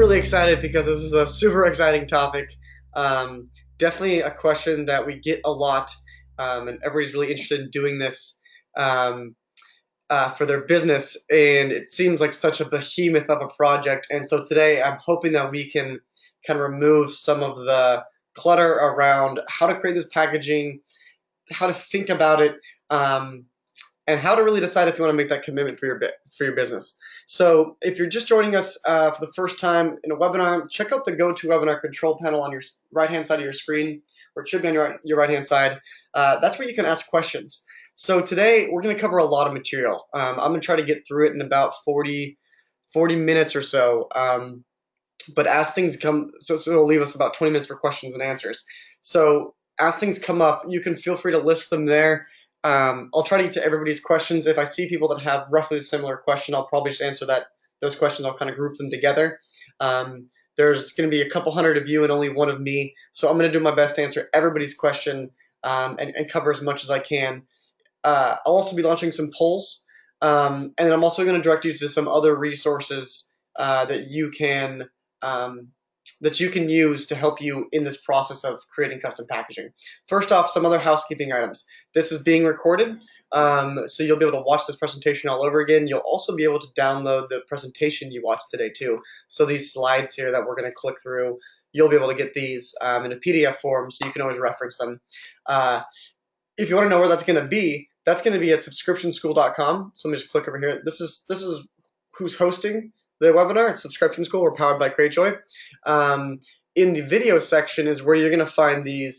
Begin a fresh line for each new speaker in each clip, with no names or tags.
really excited because this is a super exciting topic. Definitely a question that we get a lot, and everybody's really interested in doing this um, for their business. And it seems like such a behemoth of a project. And so today I'm hoping that we can kind of remove some of the clutter around how to create this packaging, how to think about it, um, and how to really decide if you want to make that commitment for your business. So if you're just joining us for the first time in a webinar, check out the GoToWebinar control panel on your right-hand side of your screen, or it should be on your right-hand side. That's where you can ask questions. So today we're going to cover a lot of material. I'm going to try to get through it in about 40 minutes or so. But as things come, so it'll leave us about 20 minutes for questions and answers. So as things come up, you can feel free to list them there. I'll try to get to everybody's questions. If I see people that have roughly a similar question, I'll probably just answer those questions. I'll kind of group them together. There's going to be a couple hundred of you and only one of me, so I'm going to do my best to answer everybody's question and cover as much as I can. I'll also be launching some polls, and then I'm also going to direct you to some other resources that you can use to help you in this process of creating custom packaging. First off, some other housekeeping items. This is being recorded, so you'll be able to watch this presentation all over again. You'll also be able to download the presentation you watched today too. So these slides here that we're going to click through, you'll be able to get these in a PDF form, so you can always reference them. If you want to know where that's going to be at subscriptionschool.com. So let me just click over here. This is who's hosting the webinar. It's Subscription School. We're powered by CreateJoy. In the video section is where you're going to find the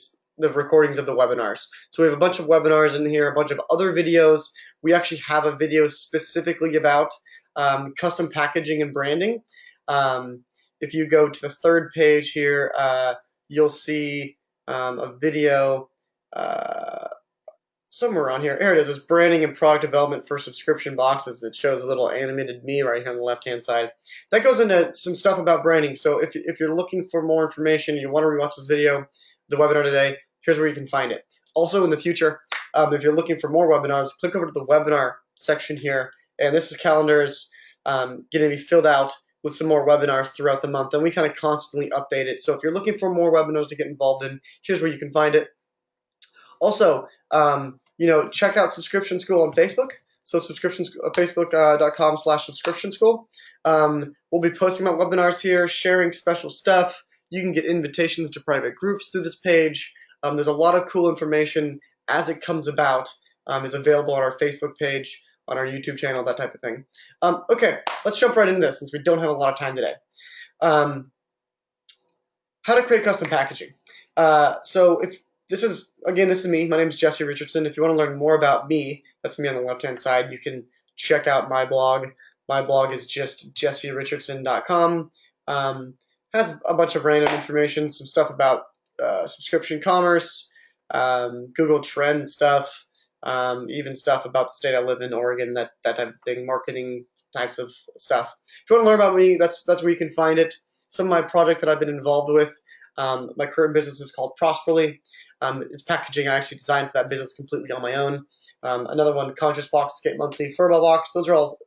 recordings of the webinars. So we have a bunch of webinars in here, a bunch of other videos. We actually have a video specifically about custom packaging and branding. If you go to the third page here, you'll see a video somewhere around here. Here it is. It's branding and product development for subscription boxes. It shows a little animated me right here on the left-hand side. That goes into some stuff about branding. So if you're looking for more information, you want to rewatch this video, the webinar today, here's where you can find it. Also in the future, if you're looking for more webinars, click over to the webinar section here. And this is calendars going to be filled out with some more webinars throughout the month. And we kind of constantly update it. So if you're looking for more webinars to get involved in, here's where you can find it. Also, check out Subscription School on Facebook. So facebook.com/subscription school. We'll be posting about webinars here, sharing special stuff. You can get invitations to private groups through this page. There's a lot of cool information as it comes about. Is available on our Facebook page, on our YouTube channel, that type of thing. Okay, let's jump right into this since we don't have a lot of time today. How to create custom packaging. This is me. My name is Jesse Richardson. If you want to learn more about me, that's me on the left-hand side, you can check out my blog. My blog is just jesserichardson.com. Has a bunch of random information, some stuff about subscription commerce, Google Trend stuff, even stuff about the state I live in, Oregon, that type of thing, marketing types of stuff. If you want to learn about me, that's where you can find it. Some of my projects that I've been involved with. My current business is called Prosperly. It's packaging I actually designed for that business completely on my own. Another one, Conscious Box, Escape Monthly, Furball Box. Those are all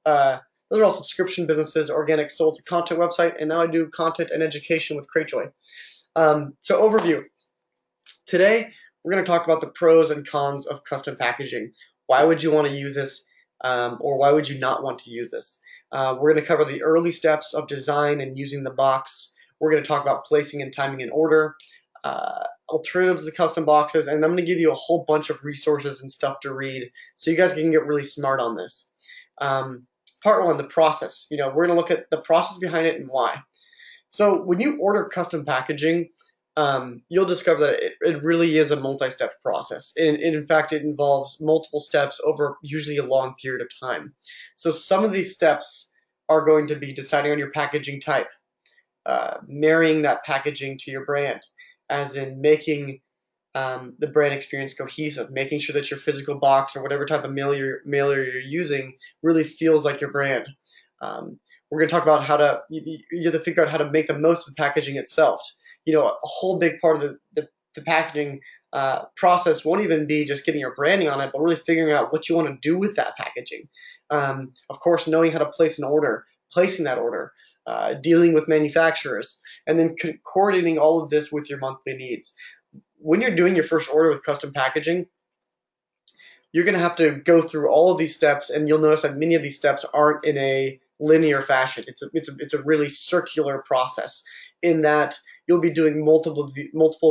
subscription businesses, organic sold to content website, and now I do content and education with CreateJoy. So overview. Today we're going to talk about the pros and cons of custom packaging. Why would you want to use this, or why would you not want to use this? We're going to cover the early steps of design and using the box. We're going to talk about placing and timing an order, alternatives to custom boxes, and I'm going to give you a whole bunch of resources and stuff to read so you guys can get really smart on this. Part one, the process. We're going to look at the process behind it and why. So when you order custom packaging, you'll discover that it really is a multi-step process. And in fact, it involves multiple steps over usually a long period of time. So some of these steps are going to be deciding on your packaging type, marrying that packaging to your brand, as in making the brand experience cohesive, making sure that your physical box or whatever type of mailer you're using really feels like your brand. We're going to talk about you have to figure out how to make the most of the packaging itself. A whole big part of the packaging process won't even be just getting your branding on it, but really figuring out what you want to do with that packaging. Of course, knowing how to place an order, placing that order, dealing with manufacturers, and then coordinating all of this with your monthly needs. When you're doing your first order with custom packaging, you're going to have to go through all of these steps, and you'll notice that many of these steps aren't in a linear fashion. It's a really circular process in that you'll be doing multiple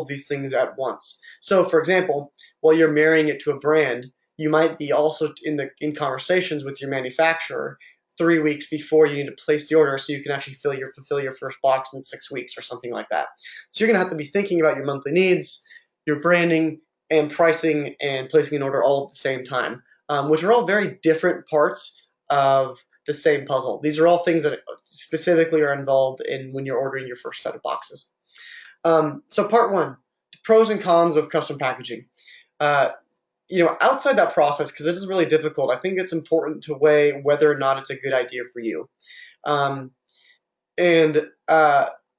of these things at once. So, for example, while you're marrying it to a brand, you might be also in conversations with your manufacturer 3 weeks before you need to place the order, so you can actually fulfill your first box in 6 weeks or something like that. So you're going to have to be thinking about your monthly needs, your branding, and pricing and placing an order all at the same time, which are all very different parts of the same puzzle. These are all things that specifically are involved in when you're ordering your first set of boxes. So part one, the pros and cons of custom packaging. Outside that process, because this is really difficult, I think it's important to weigh whether or not it's a good idea for you. And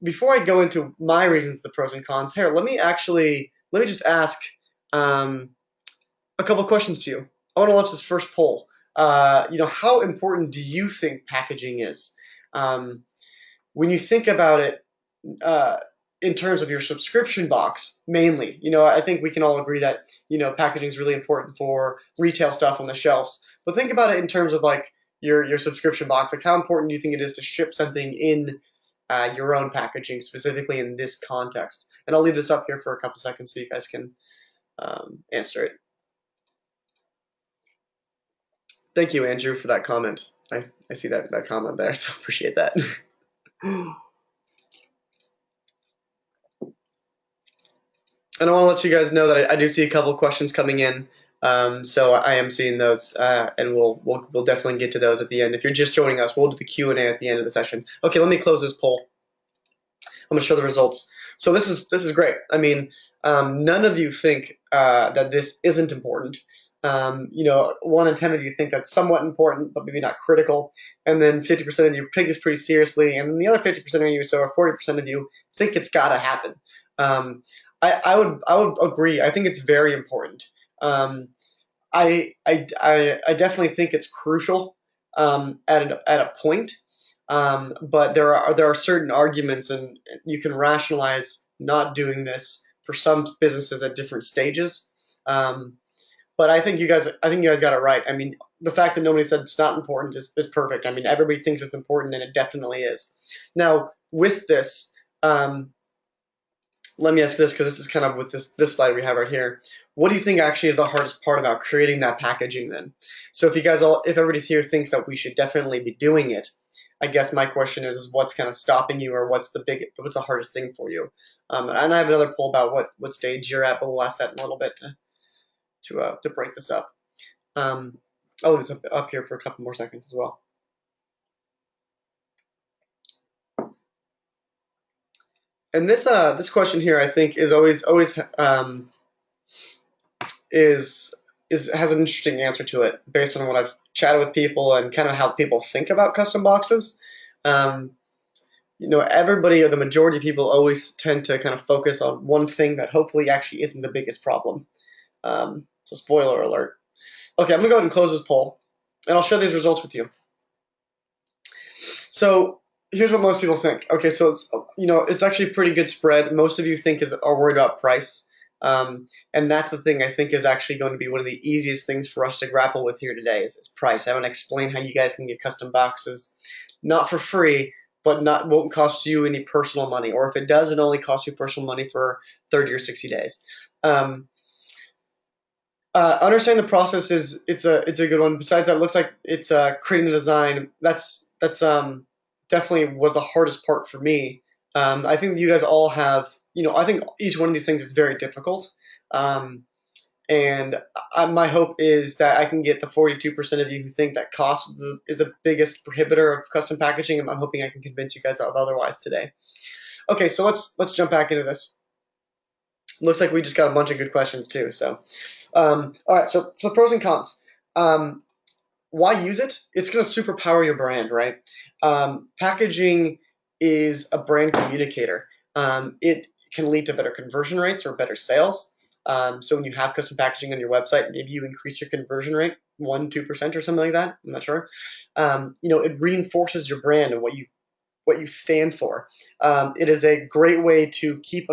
before I go into my reasons, the pros and cons, here, let me just ask a couple questions to you. I want to launch this first poll. How important do you think packaging is? When you think about it, in terms of your subscription box, mainly, I think we can all agree that, packaging is really important for retail stuff on the shelves. But think about it in terms of like your subscription box. Like, how important do you think it is to ship something in your own packaging, specifically in this context? And I'll leave this up here for a couple seconds so you guys can answer it. Thank you, Andrew, for that comment. I see that comment there, so appreciate that. And I want to let you guys know that I do see a couple questions coming in, so I am seeing those, and we'll definitely get to those at the end. If you're just joining us, we'll do the Q&A at the end of the session. Okay, let me close this poll. I'm going to show the results. So this is great. I mean, none of you think that this isn't important. 1 in 10 of you think that's somewhat important, but maybe not critical. And then 50% of you take this pretty seriously, and then the other 50% of you, so 40% of you, think it's got to happen. I would agree. I think it's very important. I definitely think it's crucial at a point. But there are certain arguments, and you can rationalize not doing this for some businesses at different stages. But I think you guys got it right. I mean, the fact that nobody said it's not important is perfect. I mean, everybody thinks it's important, and it definitely is. Now, with this, let me ask this, because this is kind of with this slide we have right here. What do you think actually is the hardest part about creating that packaging then? So if everybody here thinks that we should definitely be doing it, I guess my question is what's kind of stopping you, or what's the hardest thing for you? And I have another poll about what stage you're at, but we'll ask that in a little bit to break this up. I'll leave this up here for a couple more seconds as well. And this question here, I think, is always has an interesting answer to it based on what I've chatted with people and kind of how people think about custom boxes. Everybody, or the majority of people, always tend to kind of focus on one thing that hopefully actually isn't the biggest problem. So spoiler alert. Okay, I'm gonna go ahead and close this poll, and I'll share these results with you. So here's what most people think. Okay, so it's actually a pretty good spread. Most of you are worried about price, and that's the thing I think is actually going to be one of the easiest things for us to grapple with here today is price. I want to explain how you guys can get custom boxes, not for free, but won't cost you any personal money, or if it does, it only costs you personal money for 30 or 60 days. Understanding the process it's a good one. Besides that, it looks like it's creating the design. That's definitely was the hardest part for me. I think you guys all have, I think each one of these things is very difficult. And my hope is that I can get the 42% of you who think that cost is the biggest prohibitor of custom packaging. I'm hoping I can convince you guys of otherwise today. Okay, so let's jump back into this. Looks like we just got a bunch of good questions too. So, all right. So pros and cons. Why use it? It's going to superpower your brand, right? Packaging is a brand communicator. It can lead to better conversion rates or better sales. So when you have custom packaging on your website, maybe you increase your conversion rate 1-2% or something like that. I'm not sure. It reinforces your brand and what you what you stand for. It is a great way to keep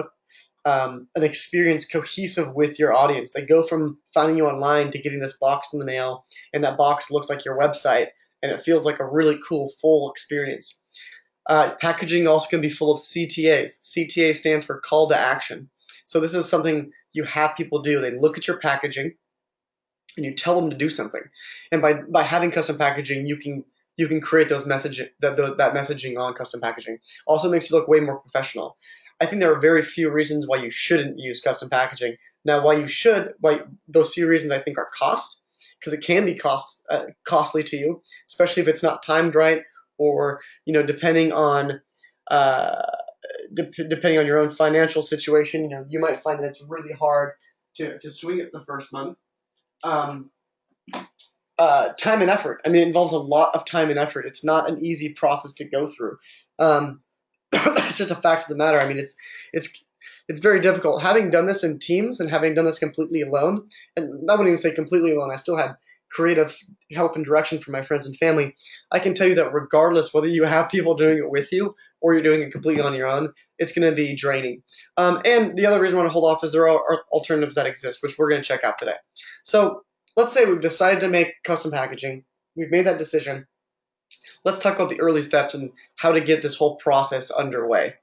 an experience cohesive with your audience. They go from finding you online to getting this box in the mail, and that box looks like your website, and it feels like a really cool, full experience. Packaging also can be full of CTAs. CTA stands for call to action. So this is something you have people do. They look at your packaging and you tell them to do something. And by having custom packaging, you can create those that messaging on custom packaging. Also makes you look way more professional. I think there are very few reasons why you shouldn't use custom packaging. Now, why those few reasons I think are cost, because it can be costly to you, especially if it's not timed right, or depending on uh, depending on your own financial situation. You might find that it's really hard to swing it the first month. Um, Time and effort. I mean, it involves a lot of time and effort. It's not an easy process to go through. Um, it's just a fact of the matter. I mean, it's it's very difficult. Having done this in teams and having done this completely alone, and I wouldn't even say completely alone. I still had creative help and direction from my friends and family. I can tell you that regardless whether you have people doing it with you or you're doing it completely on your own, it's going to be draining. And the other reason I want to hold off is there are alternatives that exist, which we're going to check out today. So let's say we've decided to make custom packaging. We've made that decision. Let's talk about the early steps and how to get this whole process underway.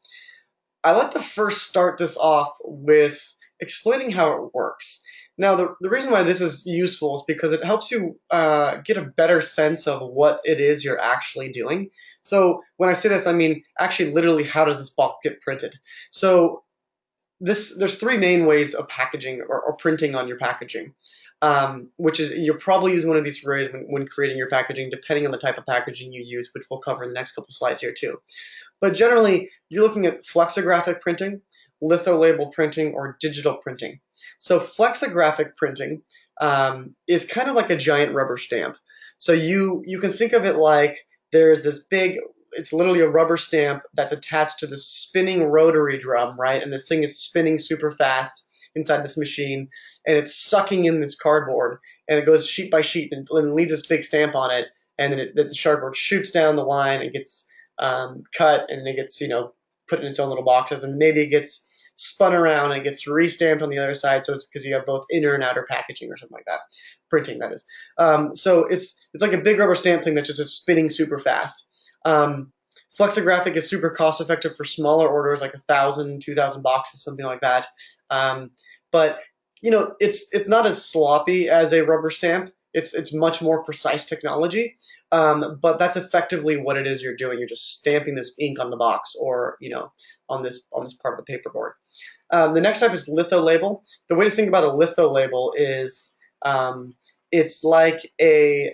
I like to first start this off with explaining how it works. Now, the reason why this is useful is because it helps you get a better sense of what it is you're actually doing. So when I say this, I mean actually literally how does this box get printed. So there's three main ways of packaging or printing on your packaging, which is you're probably using one of these ways when creating your packaging, depending on the type of packaging you use, which we'll cover in the next couple slides here too. But generally, you're looking at flexographic printing, litho-label printing, or digital printing. So flexographic printing is kind of like a giant rubber stamp. So you can think of it like there's this big, it's literally a rubber stamp that's attached to the spinning rotary drum, right? And this thing is spinning super fast inside this machine, and it's sucking in this cardboard, and it goes sheet by sheet and leaves this big stamp on it, and then the cardboard shoots down the line and gets cut, and it gets put in its own little boxes, and maybe it gets spun around and it gets re-stamped on the other side. So it's because you have both inner and outer packaging or something like that, printing that is. So it's like a big rubber stamp thing that's just spinning super fast. Flexographic is super cost effective for smaller orders, like 1,000, 2,000 boxes, something like that. But it's not as sloppy as a rubber stamp. It's much more precise technology, but that's effectively what it is you're doing. You're just stamping this ink on the box, or on this part of the paperboard. The next type is litho label. The way to think about a litho label is it's like a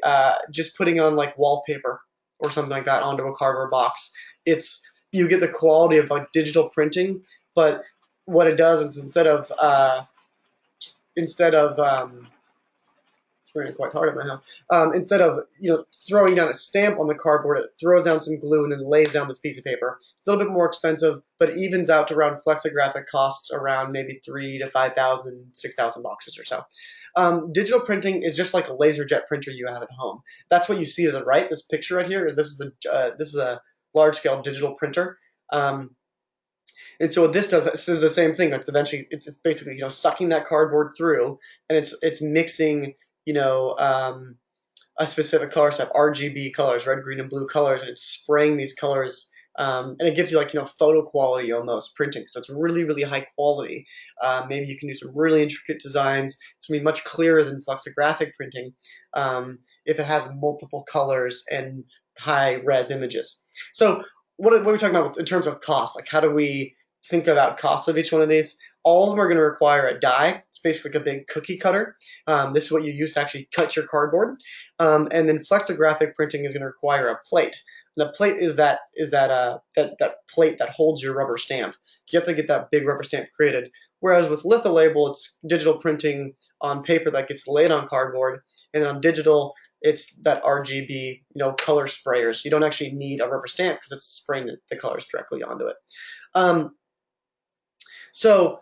just putting on like wallpaper or something like that onto a cardboard box. You get the quality of like digital printing, but what it does is instead of it's raining quite hard at my house. Instead of throwing down a stamp on the cardboard, it throws down some glue and then lays down this piece of paper. It's a little bit more expensive, but it evens out to around flexographic costs around maybe 3,000 to 5,000, 6,000 boxes or so. Digital printing is just like a laser jet printer you have at home. That's what you see to the right. This picture right here. This is a large scale digital printer. And so what this does, this is the same thing. It's basically sucking that cardboard through, and it's mixing a specific color set, RGB colors, red, green, and blue colors, and it's spraying these colors, and it gives you like photo quality almost printing. So it's really really high quality. Maybe you can do some really intricate designs. It's gonna be much clearer than flexographic printing if it has multiple colors and high res images. So what are we talking about in terms of cost? Like how do we think about costs of each one of these? All of them are going to require a die. It's basically like a big cookie cutter. This is what you use to actually cut your cardboard. And then flexographic printing is going to require a plate. And a plate is that plate that holds your rubber stamp. You have to get that big rubber stamp created. Whereas with litho label, it's digital printing on paper that gets laid on cardboard, and then on digital, it's that RGB color sprayers. You don't actually need a rubber stamp because it's spraying the colors directly onto it. So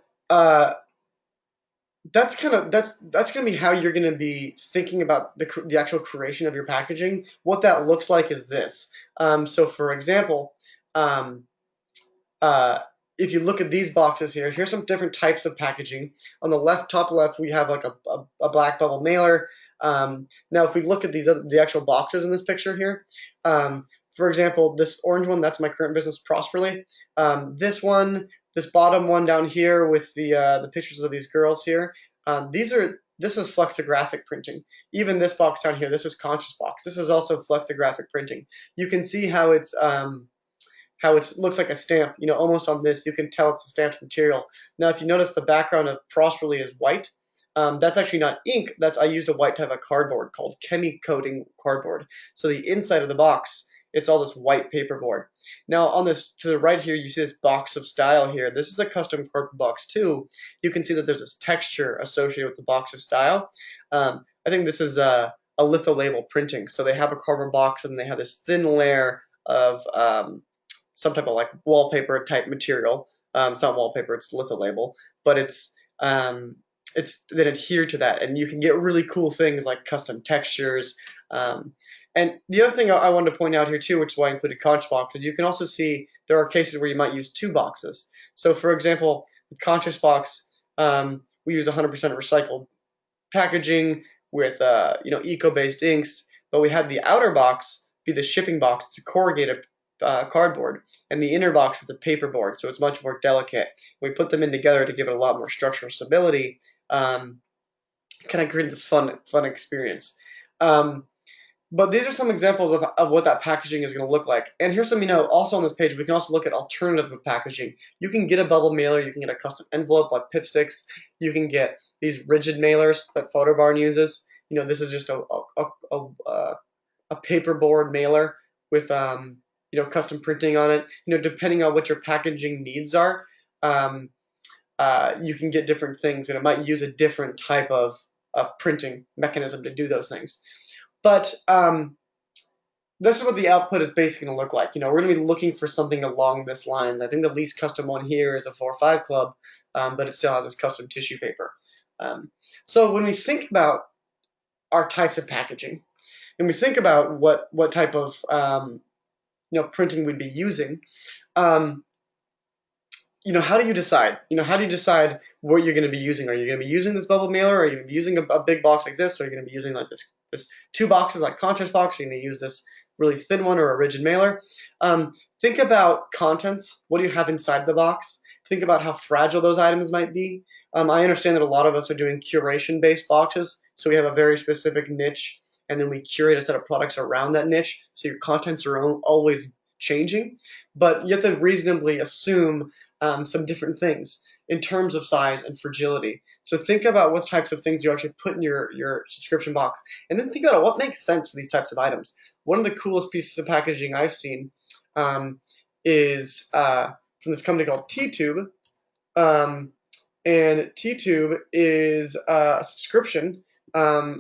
that's going to be how you're going to be thinking about the actual creation of your packaging. What that looks like is this. So for example, Um, uh, if you look at these boxes here, here's some different types of packaging. On the left, top left, we have like a black bubble mailer. Now, if we look at the actual boxes in this picture here, for example, this orange one, that's my current business, Prosperly. This one, this bottom one down here with the pictures of these girls here, this is flexographic printing. Even this box down here, this is Conscious Box. This is also flexographic printing. You can see how it looks like a stamp, almost on this, you can tell it's a stamped material. Now, if you notice the background of Prosperly is white, that's actually not ink, I used a white type of cardboard called chemi-coating cardboard. So the inside of the box, it's all this white paperboard. Now on this, to the right here, you see this box of style here. This is a custom cardboard box too. You can see that there's this texture associated with the box of style. I think this is a litho-label printing. So they have a cardboard box and they have this thin layer of some type of like wallpaper type material. It's not wallpaper, it's litho label, but it's that adhere to that, and you can get really cool things like custom textures. And the other thing I wanted to point out here too, which is why I included Conscious Box, is you can also see there are cases where you might use two boxes. So for example, with Conscious Box, we use 100% recycled packaging with eco-based inks, but we had the outer box be the shipping box. It's a corrugated cardboard, and the inner box with the paperboard, so it's much more delicate. We put them in together to give it a lot more structural stability. Kind of create this fun experience. But these are some examples of what that packaging is going to look like. And here's some, also on this page, we can also look at alternatives of packaging. You can get a bubble mailer, you can get a custom envelope like Pip Sticks, you can get these rigid mailers that Photobarn uses. This is just a paperboard mailer with custom printing on it. Depending on what your packaging needs are, you can get different things, and it might use a different type of printing mechanism to do those things. But this is what the output is basically going to look like. We're going to be looking for something along this line. I think the least custom one here is a 4-5 Club, but it still has this custom tissue paper. So when we think about our types of packaging, and we think about what type of printing we'd be using, how do you decide? How do you decide what you're going to be using? Are you going to be using this bubble mailer? Or are you going to be using a big box like this? Or are you going to be using like this two boxes like Conscious Box? Are you going to use this really thin one or a rigid mailer? Think about contents. What do you have inside the box? Think about how fragile those items might be. I understand that a lot of us are doing curation-based boxes, so we have a very specific niche, and then we curate a set of products around that niche, so your contents are always changing, but you have to reasonably assume some different things in terms of size and fragility. So think about what types of things you actually put in your subscription box, and then think about what makes sense for these types of items. One of the coolest pieces of packaging I've seen is from this company called T-Tube. And T-Tube is a subscription through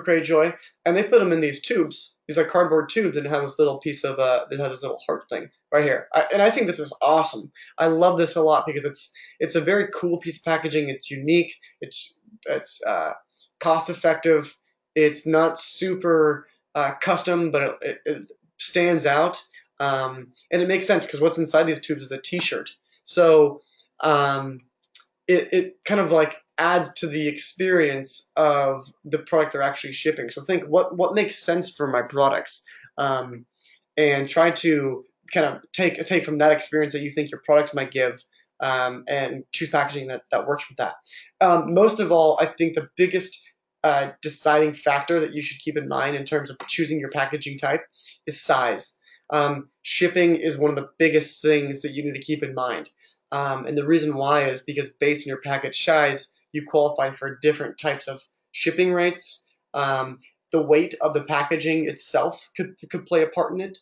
Craigjoy, and they put them in these tubes, these like cardboard tubes, and it has this little piece of it has this little heart thing right here. And I think this is awesome. I love this a lot because it's a very cool piece of packaging. It's unique. It's cost effective. It's not super custom, but it stands out, and it makes sense because what's inside these tubes is a T-shirt. So it kind of like adds to the experience of the product they're actually shipping. So think what makes sense for my products, and try to kind of take from that experience that you think your products might give, and choose packaging that works with that. Most of all, I think the biggest deciding factor that you should keep in mind in terms of choosing your packaging type is size. Shipping is one of the biggest things that you need to keep in mind. And the reason why is because based on your package size, you qualify for different types of shipping rates. The weight of the packaging itself could play a part in it.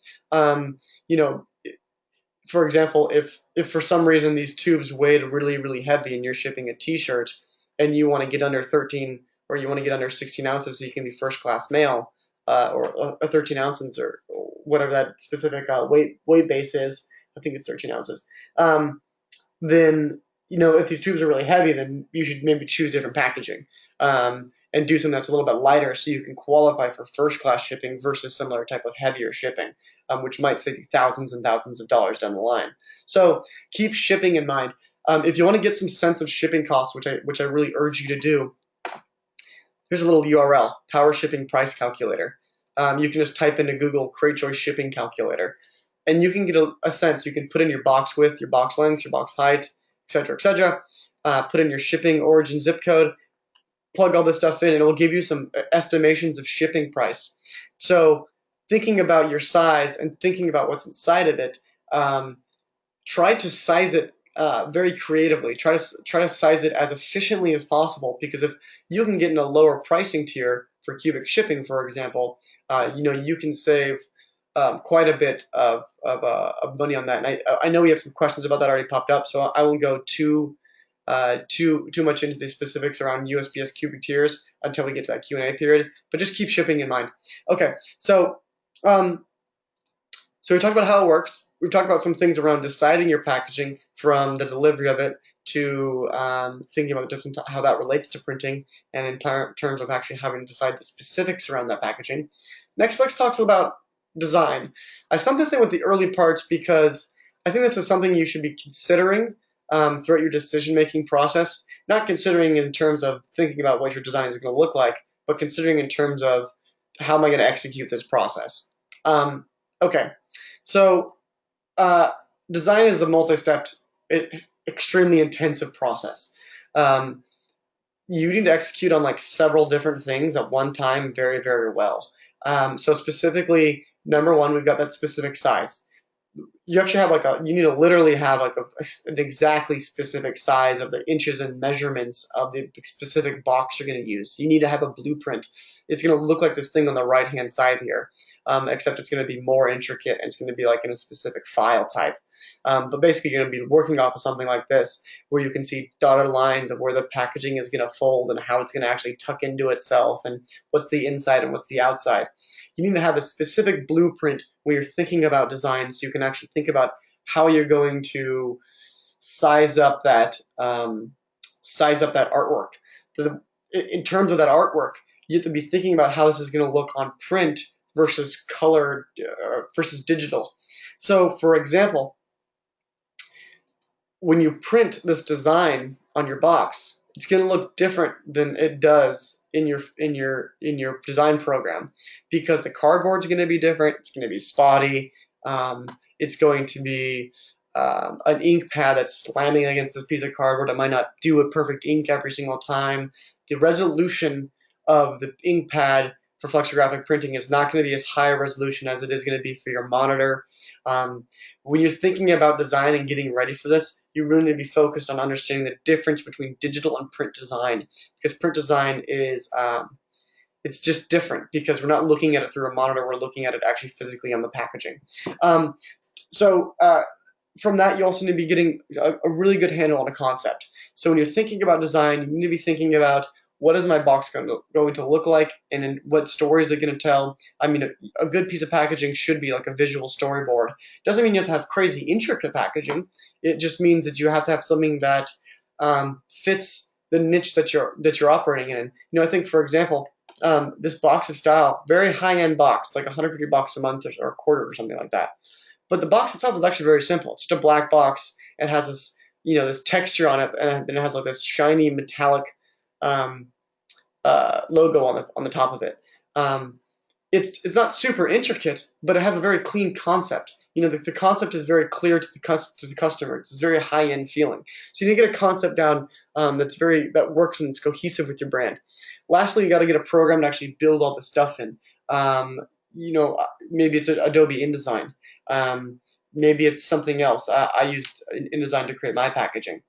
For example, if for some reason these tubes weighed really, really heavy and you're shipping a T-shirt and you want to get under 13 or you want to get under 16 ounces so you can be first class mail, or 13 ounces or whatever that specific weight base is, I think it's 13 ounces. Then if these tubes are really heavy, then you should maybe choose different packaging. and do something that's a little bit lighter so you can qualify for first class shipping versus similar type of heavier shipping, which might save you thousands and thousands of dollars down the line. So keep shipping in mind. If you want to get some sense of shipping costs, which I really urge you to do, here's a little URL, Power Shipping Price Calculator. You can just type into Google Crate Choice Shipping Calculator, and you can get a sense. You can put in your box width, your box length, your box height, etc., etc. Put in your shipping origin zip code, plug all this stuff in, and it will give you some estimations of shipping price. So thinking about your size and thinking about what's inside of it, try to size it very creatively. Try to size it as efficiently as possible, because if you can get in a lower pricing tier for cubic shipping, for example, you can save quite a bit of money on that. And I know we have some questions about that already popped up, so I won't go too much into the specifics around USPS cubic tiers until we get to that Q&A period. But just keep shipping in mind. Okay, so we talked about how it works. We've talked about some things around deciding your packaging, from the delivery of it to thinking about the different how that relates to printing, and in terms of actually having to decide the specifics around that packaging. Next, let's talk about design. I stumped this in with the early parts because I think this is something you should be considering throughout your decision-making process. Not considering in terms of thinking about what your design is going to look like, but considering in terms of how am I going to execute this process. Okay. So design is a multi-stepped, extremely intensive process. You need to execute on like several different things at one time very, very well. So specifically, number one, we've got that specific size. You actually have you need to literally have an exactly specific size of the inches and measurements of the specific box you're going to use. You need to have a blueprint. It's going to look like this thing on the right hand side here, except it's going to be more intricate, and it's going to be like in a specific file type. But basically you're going to be working off of something like this, where you can see dotted lines of where the packaging is going to fold and how it's going to actually tuck into itself, and what's the inside and what's the outside. You need to have a specific blueprint when you're thinking about design, so you can actually think about how you're going to size up that artwork. In terms of that artwork, you have to be thinking about how this is going to look on print versus colored versus digital. So, for example, when you print this design on your box, it's going to look different than it does in your design program, because the cardboard is going to be different. It's going to be spotty. It's going to be an ink pad that's slamming against this piece of cardboard. It might not do a perfect ink every single time. The resolution of the ink pad for flexographic printing is not going to be as high a resolution as it is going to be for your monitor. When you're thinking about design and getting ready for this, you really need to be focused on understanding the difference between digital and print design, because print design is it's just different, because we're not looking at it through a monitor, we're looking at it actually physically on the packaging. From that, you also need to be getting a really good handle on a concept. So when you're thinking about design, you need to be thinking about, what is my box going to look like, and what story is it going to tell? I mean, a good piece of packaging should be like a visual storyboard. Doesn't mean you have to have crazy intricate packaging. It just means that you have to have something that fits the niche that you're operating in. I think, for example, this Box of Style, very high-end box, like $150 a month or a quarter or something like that. But the box itself is actually very simple. It's just a black box. It has this, this texture on it, and then it has like this shiny metallic logo on the top of it. It's not super intricate, but it has a very clean concept. The concept is very clear to the customer. It's very high-end feeling. So you need to get a concept down that works and it's cohesive with your brand. Lastly, you got to get a program to actually build all this stuff in. Maybe it's Adobe InDesign. Maybe it's something else. I used InDesign to create my packaging.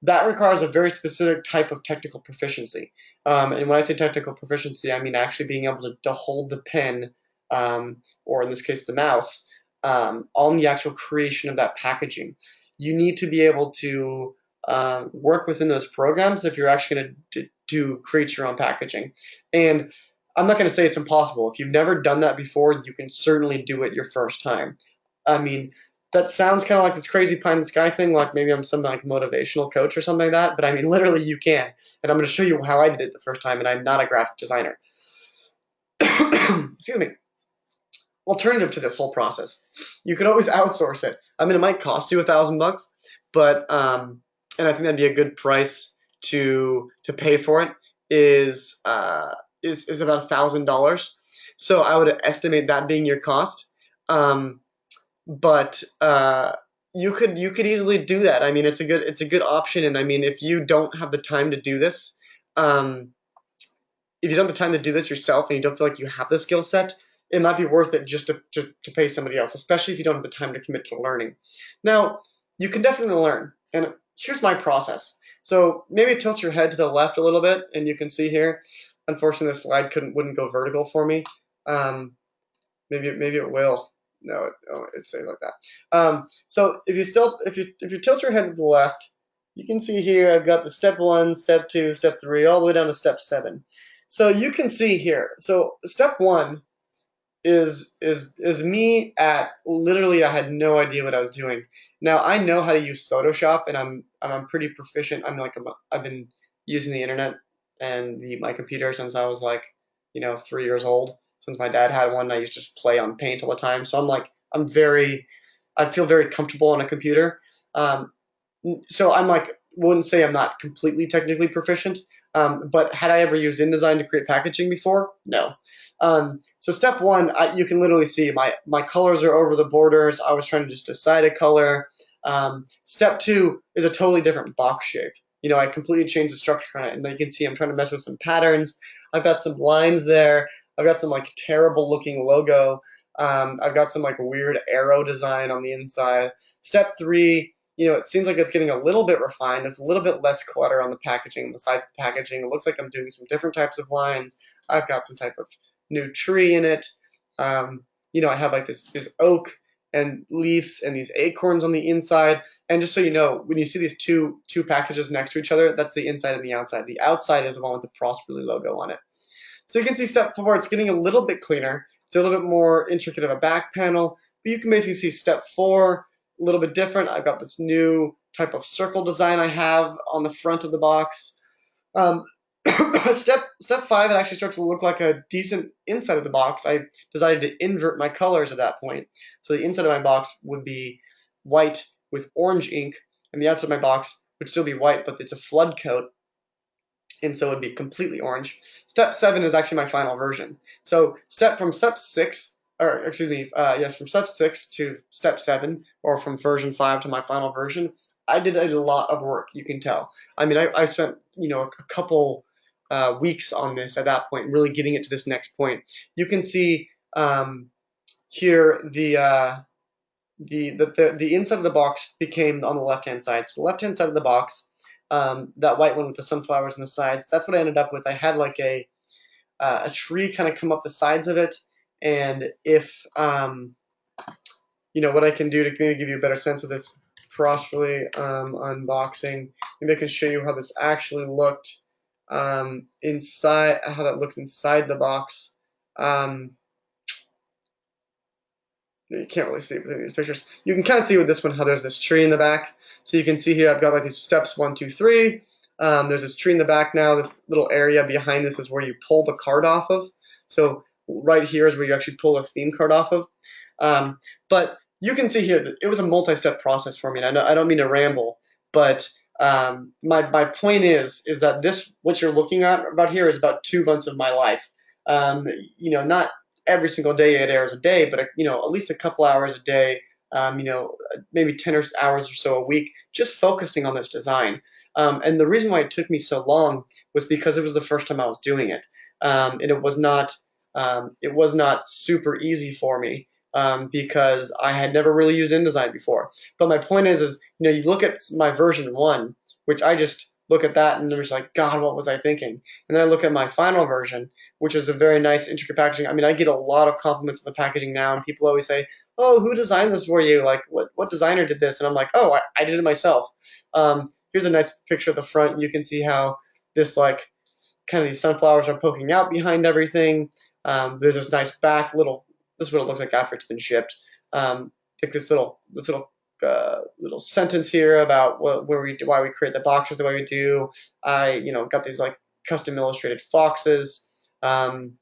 That requires a very specific type of technical proficiency. And when I say technical proficiency, I mean actually being able to hold the pen, or in this case the mouse, on the actual creation of that packaging. You need to be able to work within those programs if you're actually going to create your own packaging. And I'm not going to say it's impossible. If you've never done that before, you can certainly do it your first time. I mean, that sounds kind of like this crazy pie in the sky thing, like maybe I'm some like motivational coach or something like that. But I mean, literally, you can. And I'm going to show you how I did it the first time. And I'm not a graphic designer. Excuse me. Alternative to this whole process, you could always outsource it. I mean, it might cost you $1,000, but and I think that'd be a good price to pay for it. Is about $1,000. So I would estimate that being your cost. Um, but you could easily do that. I mean, it's a good option, and I mean, if you don't have the time to do this, um, if you don't have the time to do this yourself and you don't feel like you have the skill set, it might be worth it just to pay somebody else, especially if you don't have the time to commit to learning. Now, you can definitely learn, and here's my process. So maybe tilt your head to the left a little bit, and you can see here. Unfortunately, the slide wouldn't go vertical for me. Um, maybe it will. No, it stays like that. So if you tilt your head to the left, you can see here I've got the step 1, step 2, step 3, all the way down to step 7. So you can see here. So step 1 is me at literally I had no idea what I was doing. Now I know how to use Photoshop, and I'm pretty proficient. I've been using the internet and my computer since I was like 3 years old. Since my dad had one, I used to just play on Paint all the time. So I feel very comfortable on a computer. Um, so I'm like, wouldn't say I'm not completely technically proficient, but had I ever used InDesign to create packaging before? No. So step 1, you can literally see my colors are over the borders. I was trying to just decide a color. Step 2 is a totally different box shape. I completely changed the structure on it, and you can see I'm trying to mess with some patterns. I've got some lines there. I've got some like terrible looking logo. I've got some like weird arrow design on the inside. Step 3, it seems like it's getting a little bit refined. There's a little bit less clutter on the packaging, the sides of the packaging. It looks like I'm doing some different types of lines. I've got some type of new tree in it. Um, I have like this oak and leaves and these acorns on the inside. And just so you know, when you see these two packages next to each other, that's the inside and the outside. The outside is the one with the Prosperly logo on it. So you can see step 4, it's getting a little bit cleaner. It's a little bit more intricate of a back panel, but you can basically see step 4, a little bit different. I've got this new type of circle design I have on the front of the box. Um, step 5, it actually starts to look like a decent inside of the box. I decided to invert my colors at that point. So the inside of my box would be white with orange ink, and the outside of my box would still be white, but it's a flood coat, and so it would be completely orange. Step 7 is actually my final version. So from step 6, or excuse me, yes, from step 6 to step 7, or from version 5 to my final version, I did a lot of work, you can tell. I mean, I spent, a couple weeks on this at that point, really getting it to this next point. You can see here the inside of the box became on the left-hand side. So the left-hand side of the box, that white one with the sunflowers on the sides, that's what I ended up with. I had like a tree kind of come up the sides of it, and if what I can do to maybe give you a better sense of this Prosperly unboxing, maybe I can show you how this actually looked inside, how that looks inside the box. You can't really see it within these pictures. You can kind of see with this one how there's this tree in the back. So you can see here I've got like these steps 1, 2, 3. There's this tree in the back now. This little area behind this is where you pull the card off of. So right here is where you actually pull a theme card off of. But you can see here that it was a multi-step process for me. And I don't mean to ramble, but my point is that what you're looking at about here is about 2 months of my life. Not every single day 8 hours a day, but at least a couple hours a day, maybe 10 hours or so a week, just focusing on this design. And the reason why it took me so long was because it was the first time I was doing it, and it was not super easy for me. Because I had never really used InDesign before. But my point is you look at my version 1, which I just look at that and I'm just like, God, what was I thinking? And then I look at my final version, which is a very nice, intricate packaging. I mean, I get a lot of compliments on the packaging now, and people always say, oh, who designed this for you? Like, what designer did this? And I'm like, oh, I did it myself. Here's a nice picture of the front. You can see how this, like, kind of these sunflowers are poking out behind everything. There's this nice back little, this is what it looks like after it's been shipped. like this little little sentence here about why we create the boxes the way we do. I got these like custom illustrated foxes. Um,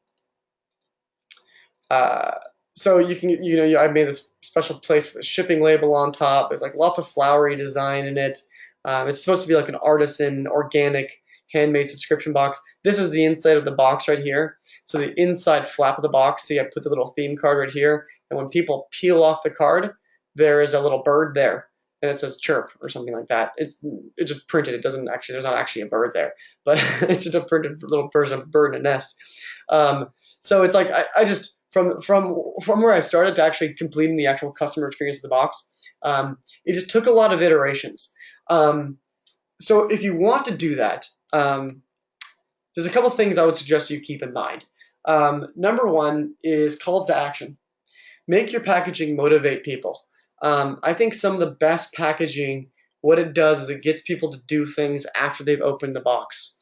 uh, so you can I made this special place with a shipping label on top. There's like lots of flowery design in it. It's supposed to be like an artisan, organic, handmade subscription box. This is the inside of the box right here. So the inside flap of the box. See, I put the little theme card right here, and when people peel off the card, there is a little bird there, and it says chirp or something like that. It's just printed. It doesn't actually. There's not actually a bird there, but it's just a printed little bird in a nest. So it's like I just from where I started to actually completing the actual customer experience of the box, it just took a lot of iterations. So if you want to do that, there's a couple things I would suggest you keep in mind. Number one is calls to action. Make your packaging motivate people. I think some of the best packaging, what it does is it gets people to do things after they've opened the box.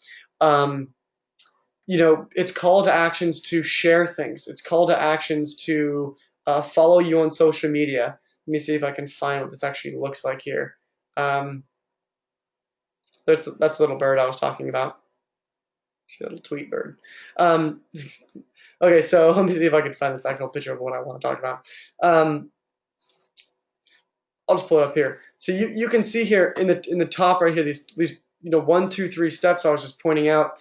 It's call to actions to share things. It's call to actions to follow you on social media. Let me see if I can find what this actually looks like here. That's the little bird I was talking about. It's a little tweet bird. Okay, so let me see if I can find this actual picture of what I want to talk about. I'll just pull it up here. So you can see here in the top right here these 1, 2, 3 steps I was just pointing out.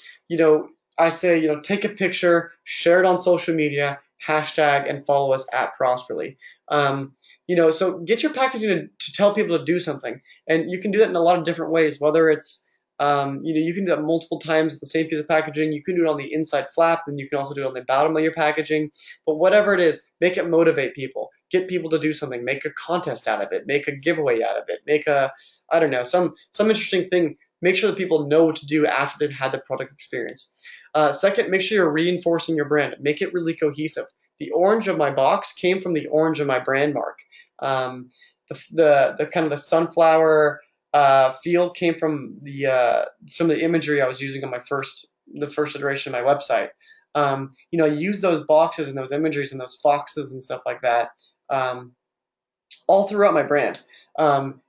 I say take a picture, share it on social media, hashtag, and follow us at Prosperly. So get your packaging to tell people to do something, and you can do that in a lot of different ways. Whether it's you can do that multiple times with the same piece of packaging. You can do it on the inside flap, and you can also do it on the bottom of your packaging. But whatever it is, make it motivate people. Get people to do something. Make a contest out of it. Make a giveaway out of it. Make I don't know, some interesting thing. Make sure that people know what to do after they've had the product experience. Second, make sure you're reinforcing your brand. Make it really cohesive. The orange of my box came from the orange of my brand mark. The kind of the sunflower feel came from the some of the imagery I was using on the first iteration of my website. I use those boxes and those imageries and those foxes and stuff like that all throughout my brand.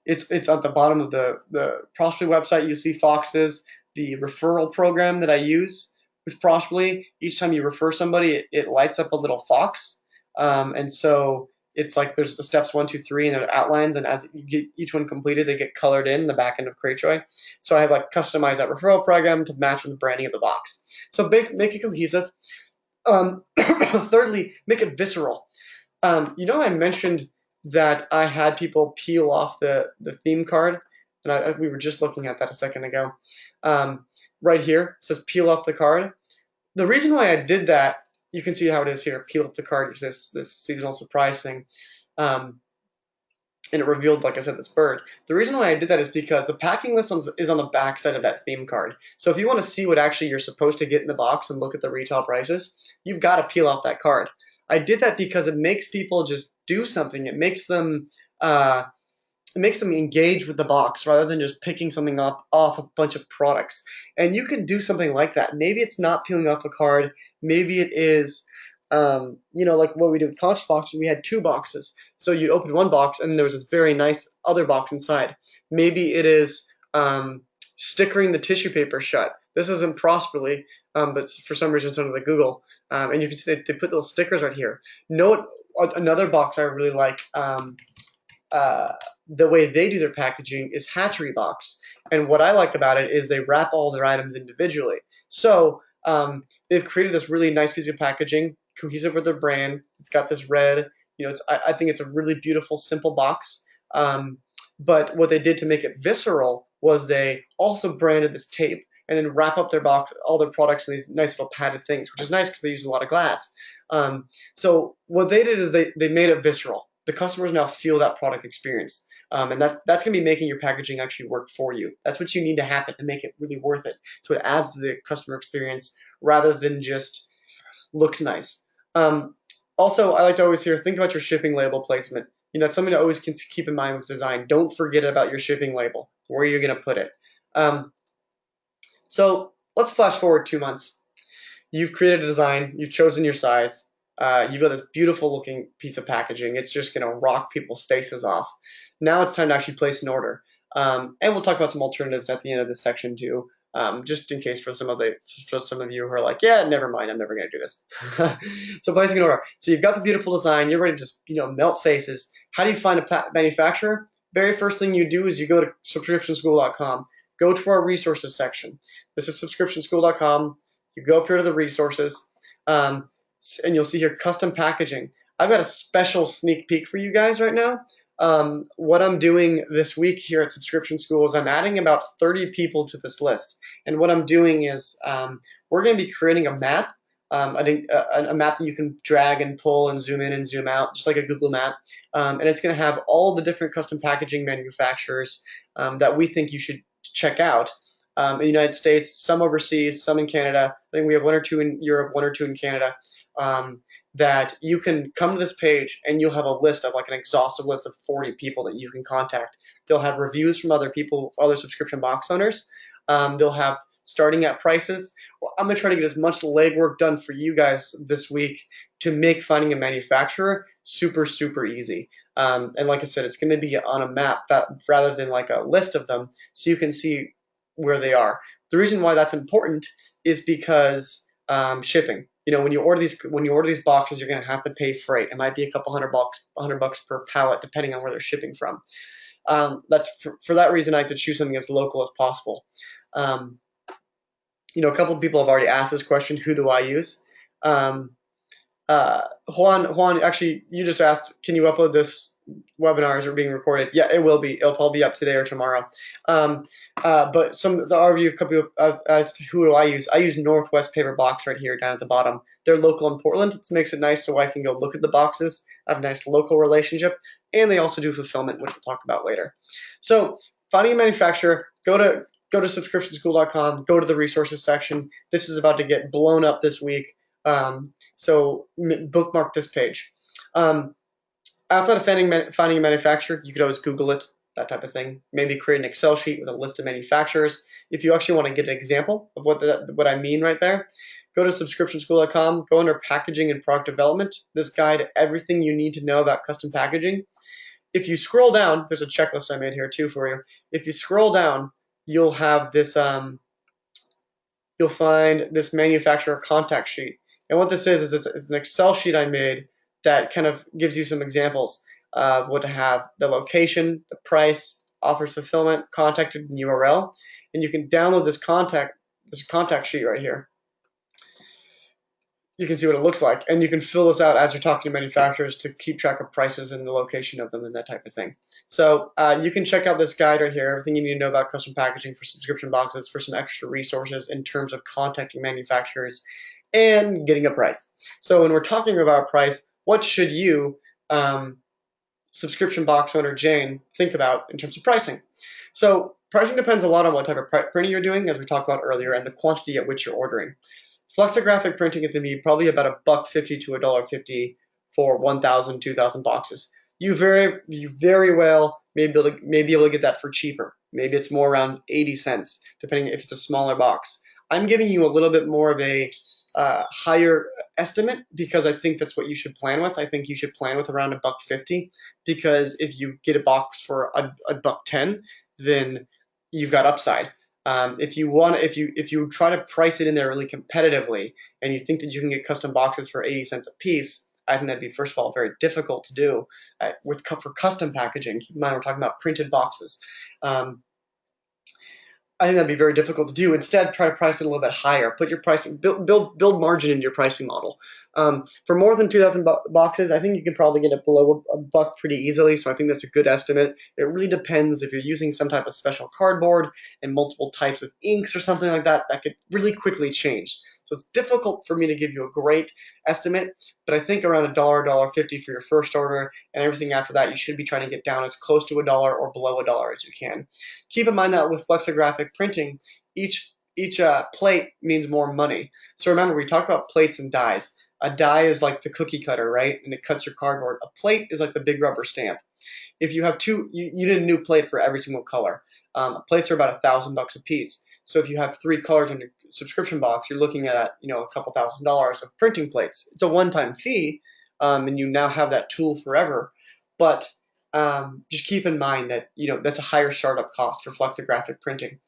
It's at the bottom of the Prosperly website. You see foxes. The referral program that I use with Prosperly, each time you refer somebody, it lights up a little fox, and so it's like there's the steps 1, 2, 3, and there are outlines, and as you get each one completed, they get colored in the back end of Cratejoy. So I have like customized that referral program to match with the branding of the box. So make it cohesive. Thirdly, make it visceral. I mentioned that I had people peel off the theme card, and we were just looking at that a second ago. Right here, it says peel off the card. The reason why I did that, you can see how it is here. Peel off the card is this seasonal surprise thing. And it revealed, like I said, this bird. The reason why I did that is because the packing list is on the back side of that theme card. So if you want to see what actually you're supposed to get in the box and look at the retail prices, you've got to peel off that card. I did that because it makes people just do something. It makes them engage with the box rather than just picking something up off a bunch of products. And you can do something like that. Maybe it's not peeling off a card. Maybe it is, like what we did with Conscious Box. We had 2 boxes. So you'd open one box and there was this very nice other box inside. Maybe it is stickering the tissue paper shut. This isn't Prosperly, but for some reason it's under the Google. And you can see they put little stickers right here. Note another box I really like. The way they do their packaging is Hatchery Box, and what I like about it is they wrap all their items individually. So they've created this really nice piece of packaging, cohesive with their brand. It's got this red, I think it's a really beautiful, simple box. But what they did to make it visceral was they also branded this tape and then wrap up their box, all their products in these nice little padded things, which is nice because they use a lot of glass. So what they did is they made it visceral. The customers now feel that product experience. And that's going to be making your packaging actually work for you. That's what you need to happen to make it really worth it. So it adds to the customer experience rather than just looks nice. Also, I like to always think about your shipping label placement. It's something to always keep in mind with design. Don't forget about your shipping label, where you're going to put it. So let's flash forward 2 months. You've created a design. You've chosen your size. you've got this beautiful looking piece of packaging. It's just going to rock people's faces off. Now it's time to actually place an order. And we'll talk about some alternatives at the end of this section too, just in case for some of you who are like, yeah, never mind, I'm never going to do this. So placing an order. So you've got the beautiful design. You're ready to just melt faces. How do you find a manufacturer? Very first thing you do is you go to subscriptionschool.com. Go to our resources section. This is subscriptionschool.com. You go up here to the resources, and you'll see here custom packaging. I've got a special sneak peek for you guys right now. What I'm doing this week here at Subscription School is I'm adding about 30 people to this list. And what I'm doing is we're going to be creating a map. I think a map that you can drag and pull and zoom in and zoom out, just like a Google map. And it's going to have all the different custom packaging manufacturers that we think you should check out. In the United States, some overseas, some in Canada. I think we have 1 or 2 in Europe, 1 or 2 in Canada. That you can come to this page and you'll have a list of, like, an exhaustive list of 40 people that you can contact. They'll have reviews from other people, other subscription box owners. They'll have starting at prices. Well, I'm going to try to get as much legwork done for you guys this week to make finding a manufacturer super, super easy. And like I said, it's going to be on a map rather than like a list of them, so you can see where they are. The reason why that's important is because shipping. When you order these boxes, you're going to have to pay freight. It might be a couple $100 per pallet, depending on where they're shipping from. That's for that reason, I like to choose something as local as possible. A couple of people have already asked this question: who do I use? Juan, actually, you just asked, can you upload this? Webinars are being recorded. Yeah, it will be. It'll probably be up today or tomorrow. But a couple of asked, who do I use? I use Northwest Paper Box right here down at the bottom. They're local in Portland. It makes it nice so I can go look at the boxes. I have a nice local relationship, and they also do fulfillment, which we'll talk about later. So finding a manufacturer, go to subscriptionschool.com, go to the resources section. This is about to get blown up this week. So bookmark this page. Outside of finding a manufacturer, you could always Google it, that type of thing. Maybe create an Excel sheet with a list of manufacturers. If you actually want to get an example of what I mean right there, go to subscriptionschool.com, go under packaging and product development. This guide, everything you need to know about custom packaging. If you scroll down, there's a checklist I made here too for you. If you scroll down, you'll have this, you'll find this manufacturer contact sheet. And what this is it's an Excel sheet I made that kind of gives you some examples of what to have: the location, the price, offers fulfillment, contacted, and URL. And you can download this contact sheet right here. You can see what it looks like, and you can fill this out as you're talking to manufacturers to keep track of prices and the location of them and that type of thing. So you can check out this guide right here, everything you need to know about custom packaging for subscription boxes, for some extra resources in terms of contacting manufacturers and getting a price. So when we're talking about price, what should you, subscription box owner Jane, think about in terms of pricing? So pricing depends a lot on what type of printing you're doing, as we talked about earlier, and the quantity at which you're ordering. Flexographic printing is going to be probably about $1.50 to $1.50 for 1,000, 2,000 boxes. You very well may be able to get that for cheaper. Maybe it's more around 80 cents, depending if it's a smaller box. I'm giving you a little bit more of a higher estimate because I think that's what you should plan with. I think you should plan with around $1.50, because if you get a box for $1.10, then you've got upside. If you try to price it in there really competitively, and you think that you can get custom boxes for 80 cents a piece, I think that'd be, first of all, very difficult to do for custom packaging. Keep in mind, we're talking about printed boxes. I think that'd be very difficult to do. Instead, try to price it a little bit higher. Put your pricing, build margin into your pricing model. For more than 2,000 boxes, I think you can probably get it below $1 pretty easily. So I think that's a good estimate. It really depends if you're using some type of special cardboard and multiple types of inks or something like that. That could really quickly change. So it's difficult for me to give you a great estimate, but I think around $1, $1.50 for your first order, and everything after that, you should be trying to get down as close to $1 or below $1 as you can. Keep in mind that with flexographic printing, each plate means more money. So remember, we talked about plates and dies. A die is like the cookie cutter, right? And it cuts your cardboard. A plate is like the big rubber stamp. If you have you need a new plate for every single color. Plates are about $1,000 a piece. So if you have 3 colors in your subscription box, you're looking at a couple $1,000s of printing plates. It's a one-time fee, and you now have that tool forever. But just keep in mind that that's a higher startup cost for flexographic printing.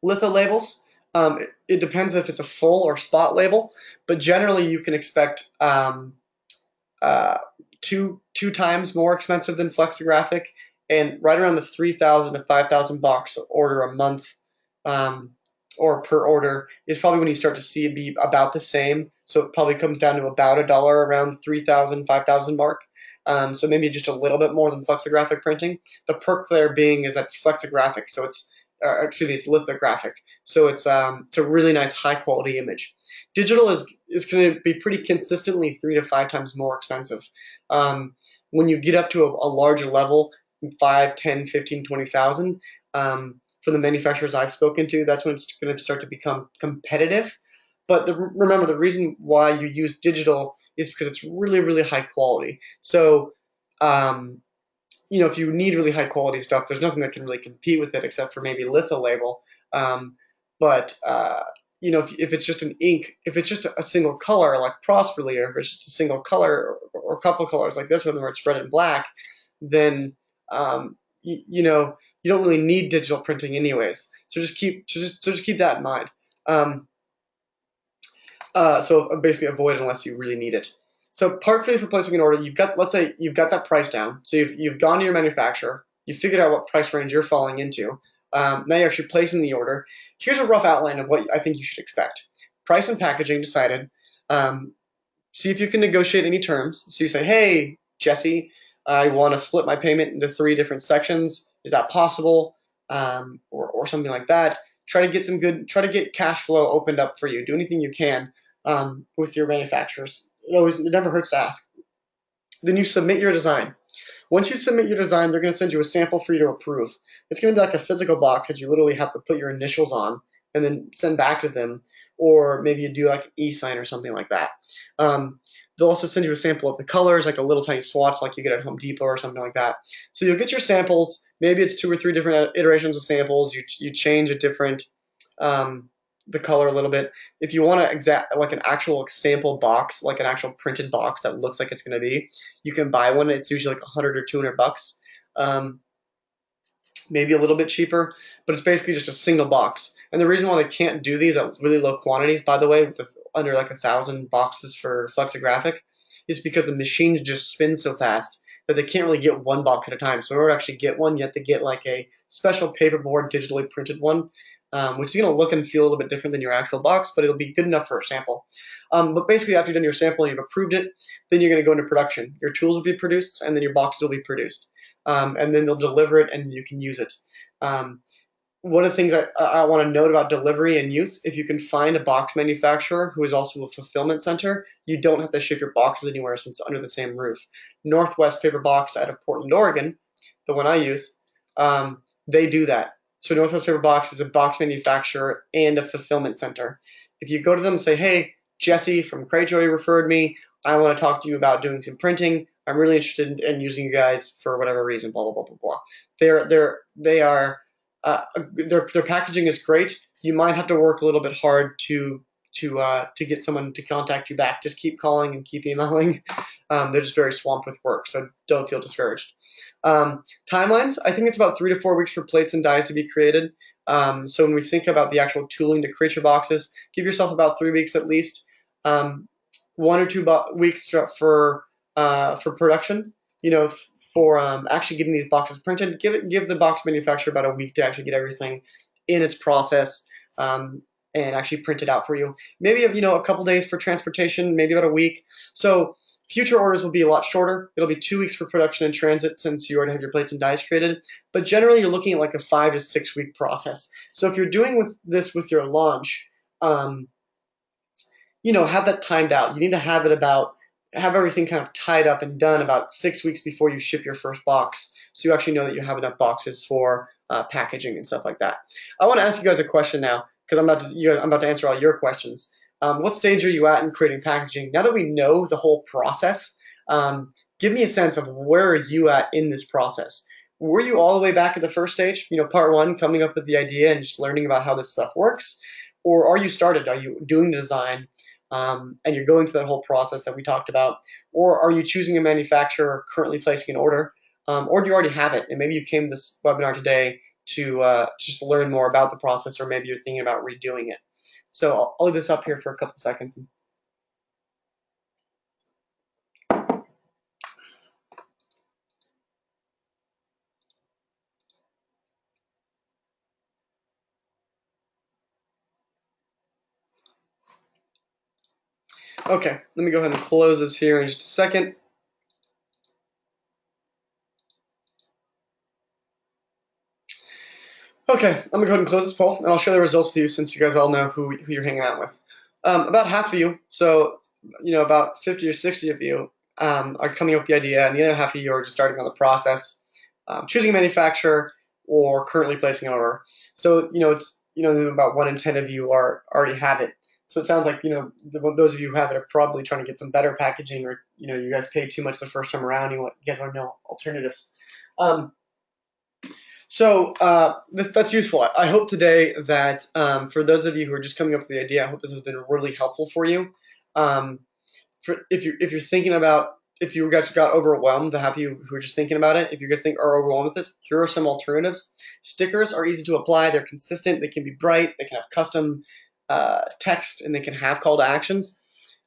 Litho labels, it depends if it's a full or spot label, but generally you can expect uh, two times more expensive than flexographic, and right around the 3,000 to 5,000 box order a month, um, or per order is probably when you start to see it be about the same. So it probably comes down to about $1 around the 3,000, 5,000 mark. So maybe just a little bit more than flexographic printing. The perk there being is that it's flexographic, so it's lithographic. So it's a really nice high quality image. Digital is going to be pretty consistently 3 to 5 times more expensive. When you get up to a larger level, 5, 10, 15, 20,000, for the manufacturers I've spoken to, that's when it's going to start to become competitive. But remember, the reason why you use digital is because it's really, really high quality. So, if you need really high quality stuff, there's nothing that can really compete with it except for maybe litho label. But if it's just an ink, if it's just a single color like Prosperly, or if it's just a single color or a couple colors like this one where it's red and black, then you don't really need digital printing anyways. So just keep that in mind. So basically avoid it unless you really need it. So part fee for placing an order, let's say you've got that price down. So you've gone to your manufacturer, you figured out what price range you're falling into. Now you're actually placing the order. Here's a rough outline of what I think you should expect. Price and packaging decided. See if you can negotiate any terms. So you say, hey, Jesse, I want to split my payment into 3 different sections. Is that possible? Or something like that. Try to get cash flow opened up for you. Do anything you can with your manufacturers. It never hurts to ask. Then you submit your design. Once you submit your design, they're going to send you a sample for you to approve. It's going to be like a physical box that you literally have to put your initials on and then send back to them, or maybe you do like an e-sign or something like that. They'll also send you a sample of the colors, like a little tiny swatch like you get at Home Depot or something like that. So you'll get your samples. Maybe it's 2 or 3 different iterations of samples. You change a different the color a little bit. If you want like an actual sample box, like an actual printed box that looks like it's going to be, you can buy one. It's usually like 100 or 200 bucks, maybe a little bit cheaper, but it's basically just a single box. And the reason why they can't do these at really low quantities, by the way, under like 1,000 boxes for flexographic, is because the machines just spin so fast that they can't really get one box at a time. So in order to actually get one, you have to get like a special paperboard digitally printed one, which is going to look and feel a little bit different than your actual box, but it'll be good enough for a sample. But basically, after you've done your sample and you've approved it, then you're going to go into production. Your tools will be produced, and then your boxes will be produced. And then they'll deliver it, and you can use it. One of the things I want to note about delivery and use, if you can find a box manufacturer who is also a fulfillment center, you don't have to ship your boxes anywhere since it's under the same roof. Northwest Paper Box out of Portland, Oregon, the one I use, they do that. So Northwest Paper Box is a box manufacturer and a fulfillment center. If you go to them and say, hey, Jesse from Craigjoy referred me, I want to talk to you about doing some printing. I'm really interested in using you guys for whatever reason, blah, blah, blah, blah, blah. Their packaging is great. You might have to work a little bit hard to get someone to contact you back. Just keep calling and keep emailing. They're just very swamped with work, so don't feel discouraged. Timelines, I think it's about 3 to 4 weeks for plates and dies to be created. So when we think about the actual tooling to create your boxes, give yourself about 3 weeks at least. 1 or 2 weeks for production. For actually getting these boxes printed, give the box manufacturer about a week to actually get everything in its process and actually print it out for you. Maybe a couple days for transportation, maybe about a week. So future orders will be a lot shorter. It'll be 2 weeks for production and transit since you already have your plates and dies created. But generally, you're looking at like a 5 to 6 week process. So if you're doing this with your launch, have that timed out. You need to have everything kind of tied up and done about 6 weeks before you ship your first box, so you actually know that you have enough boxes for packaging and stuff like that. I want to ask you guys a question now, because I'm about to answer all your questions. What stage are you at in creating packaging? Now that we know the whole process, give me a sense of where are you at in this process. were you all the way back at the first stage? Part one, coming up with the idea and just learning about how this stuff works, or are you started? Are you doing design, and you're going through that whole process that we talked about, or are you choosing a manufacturer, currently placing an order, or do you already have it and maybe you came to this webinar today to just learn more about the process, or maybe you're thinking about redoing it. So I'll leave this up here for a couple seconds. Okay, let me go ahead and close this here in just a second. Okay, I'm gonna go ahead and close this poll, and I'll share the results with you since you guys all know who you're hanging out with. About half of you, so about 50 or 60 of you, are coming up with the idea, and the other half of you are just starting on the process, choosing a manufacturer or currently placing an order. So it's about 1 in 10 of you already have it. So it sounds like those of you who have it are probably trying to get some better packaging, or you guys paid too much the first time around. You guys want to know alternatives. So that's useful. I hope today that for those of you who are just coming up with the idea, I hope this has been really helpful for you. If you're thinking about, if you guys got overwhelmed, the half of you who are just thinking about it, if you guys are overwhelmed with this, here are some alternatives. Stickers are easy to apply. They're consistent. They can be bright. They can have custom text, and they can have call to actions.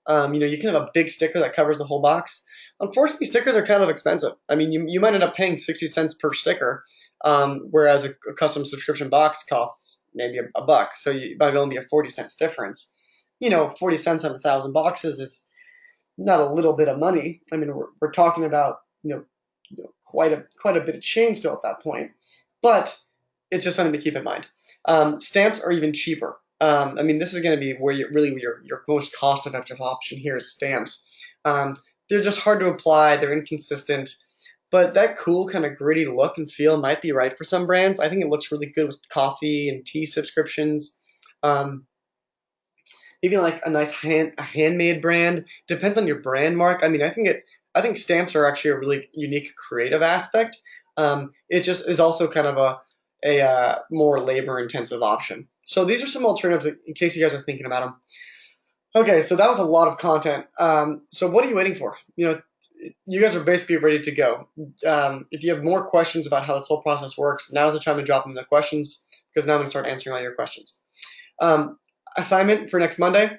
You can have a big sticker that covers the whole box. Unfortunately, stickers are kind of expensive. I mean, you might end up paying 60 cents per sticker, whereas a custom subscription box costs maybe a buck. So you might only be a 40 cents difference. 40 cents on 1,000 boxes is not a little bit of money. I mean, we're talking about quite a bit of change still at that point, but it's just something to keep in mind. Stamps are even cheaper. I mean, this is going to be where your most cost-effective option here is stamps. They're just hard to apply. They're inconsistent, but that cool kind of gritty look and feel might be right for some brands. I think it looks really good with coffee and tea subscriptions. Even like a nice handmade brand. Depends on your brand mark. I mean, I think stamps are actually a really unique creative aspect. It just is also kind of a more labor intensive option. So these are some alternatives in case you guys are thinking about them. Okay, so that was a lot of content. So what are you waiting for? You guys are basically ready to go. If you have more questions about how this whole process works, now's the time to drop them in the questions, because now I'm going to start answering all your questions. Assignment for next Monday.